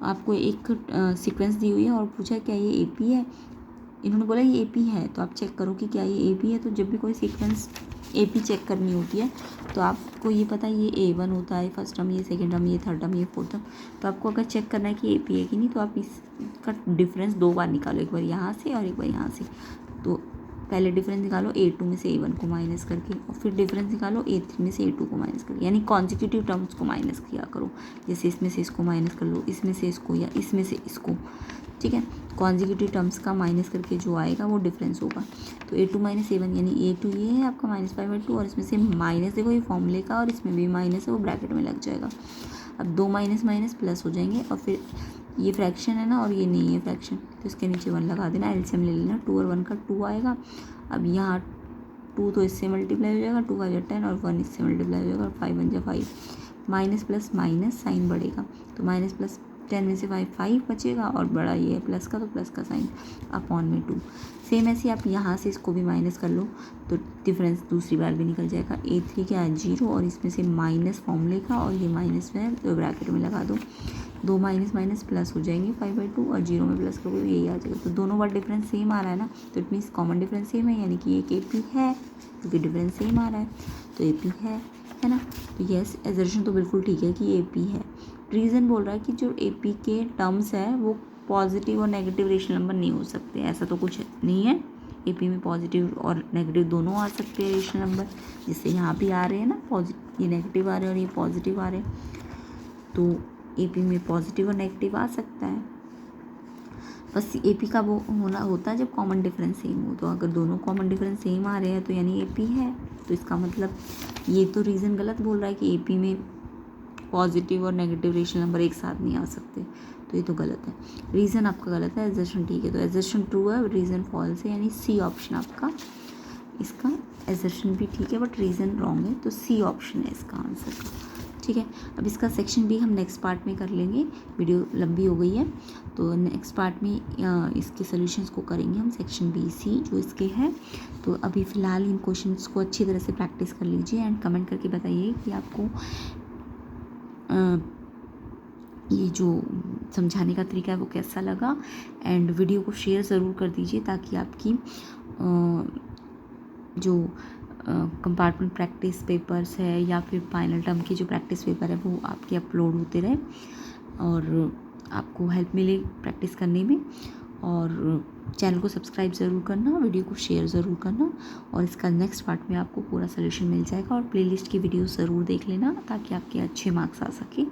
आपको एक सीक्वेंस दी हुई है और पूछा क्या ये एपी है। इन्होंने बोला ये एपी है, तो आप चेक करो कि क्या ये एपी है। तो जब भी कोई सीक्वेंस एपी चेक करनी होती है तो आपको ये पता है ये A1 होता है फर्स्ट टर्म, ये सेकंड टर्म, ये थर्ड टर्म, ये फोर्थ टर्म। तो आपको अगर चेक करना है कि एपी है कि नहीं, तो आप इसका डिफरेंस दो बार निकालो, एक बार यहाँ से और एक बार यहाँ से। तो पहले डिफरेंस निकालो A2 में से A1 को माइनस करके, और फिर डिफरेंस निकालो A3 में से A2 को माइनस करके, यानी कॉन्जिक्यूटिव टर्म्स को माइनस किया करो। जैसे इसमें से इसको माइनस कर लो, इसमें से इसको या इसमें से इसको, ठीक है। कॉन्जिक्यूटिव टर्म्स का माइनस करके जो आएगा वो डिफरेंस होगा। तो A2 माइनस A1 यानी A2 ये है आपका -5/2, और इसमें से माइनस देखो ये फॉर्मूले का, और इसमें भी माइनस है, वो ब्रैकेट में लग जाएगा। अब दो माइनस माइनस प्लस हो जाएंगे, और फिर ये फ्रैक्शन है ना और ये नहीं है फ्रैक्शन, तो इसके नीचे 1 लगा देना, एलसीएम ले लेना। 2 और 1 का 2 आएगा। अब यहाँ 2 तो इससे मल्टीप्लाई हो जाएगा, 2 5 जा 10 और 1 इससे मल्टीप्लाई हो जाएगा, और 5 1 जा 5। माइनस प्लस माइनस साइन बढ़ेगा, तो माइनस प्लस 10 में से 5 बचेगा, और बड़ा ये है प्लस का, तो प्लस का साइन अपॉन में 2। सेम ऐसे आप यहाँ से इसको भी माइनस कर लो, तो डिफरेंस दूसरी बार भी निकल जाएगा। A3 क्या है 0, और इसमें से माइनस फॉर्मूले का, और ये माइनस है तो ब्रैकेट में लगा दो। 2 माइनस माइनस प्लस हो जाएंगे 5/2, और 0 में प्लस करोगे यही आ जाएगा। तो दोनों बार डिफरेंस सेम आ रहा है ना, तो it means common difference same है, यानी कि एक AP है क्योंकि डिफरेंस सेम आ रहा है, तो AP है ना। तो यस, असर्शन तो बिल्कुल ठीक है कि AP है। रीज़न बोल रहा है कि जो AP के टर्म्स है वो पॉजिटिव और नेगेटिव रेशनल नंबर नहीं हो सकते, ऐसा तो कुछ नहीं है। AP में पॉजिटिव और नेगेटिव दोनों आ सकते हैं रेशनल नंबर, जिससे यहाँ भी आ रहे हैं ना, ये नेगेटिव आ रहे हैं और ये पॉजिटिव आ रहे हैं, तो AP में पॉजिटिव और नेगेटिव आ सकता है। बस AP का वो होना होता है जब कॉमन डिफरेंस सेम हो। तो अगर दोनों कॉमन डिफरेंस सेम आ रहे हैं तो यानी AP है। तो इसका मतलब ये तो रीज़न गलत बोल रहा है कि AP में पॉजिटिव और नेगेटिव रेशनल नंबर एक साथ नहीं आ सकते, तो ये तो गलत है। रीज़न आपका गलत है, असर्शन ठीक है। तो असर्शन ट्रू है, रीज़न फॉल्स है, यानी C ऑप्शन आपका, इसका असर्शन भी ठीक है बट रीज़न रॉन्ग है, तो C ऑप्शन है इसका आंसर का, ठीक है। अब इसका सेक्शन B हम नेक्स्ट पार्ट में कर लेंगे, वीडियो लंबी हो गई है, तो नेक्स्ट पार्ट में इसके सॉल्यूशंस को करेंगे हम, सेक्शन B-C जो इसके हैं। तो अभी फ़िलहाल इन क्वेश्चंस को अच्छी तरह से प्रैक्टिस कर लीजिए एंड कमेंट करके बताइए कि आपको ये जो समझाने का तरीका है वो कैसा लगा। एंड वीडियो को शेयर ज़रूर कर दीजिए ताकि आपकी जो कंपार्टमेंट प्रैक्टिस पेपर्स है या फिर फाइनल टर्म की जो प्रैक्टिस पेपर है वो आपके अपलोड होते रहे और आपको हेल्प मिले प्रैक्टिस करने में। और चैनल को सब्सक्राइब ज़रूर करना, वीडियो को शेयर ज़रूर करना, और इसका नेक्स्ट पार्ट में आपको पूरा सोल्यूशन मिल जाएगा। और प्लेलिस्ट की वीडियो ज़रूर देख लेना ताकि आपके अच्छे मार्क्स आ सके।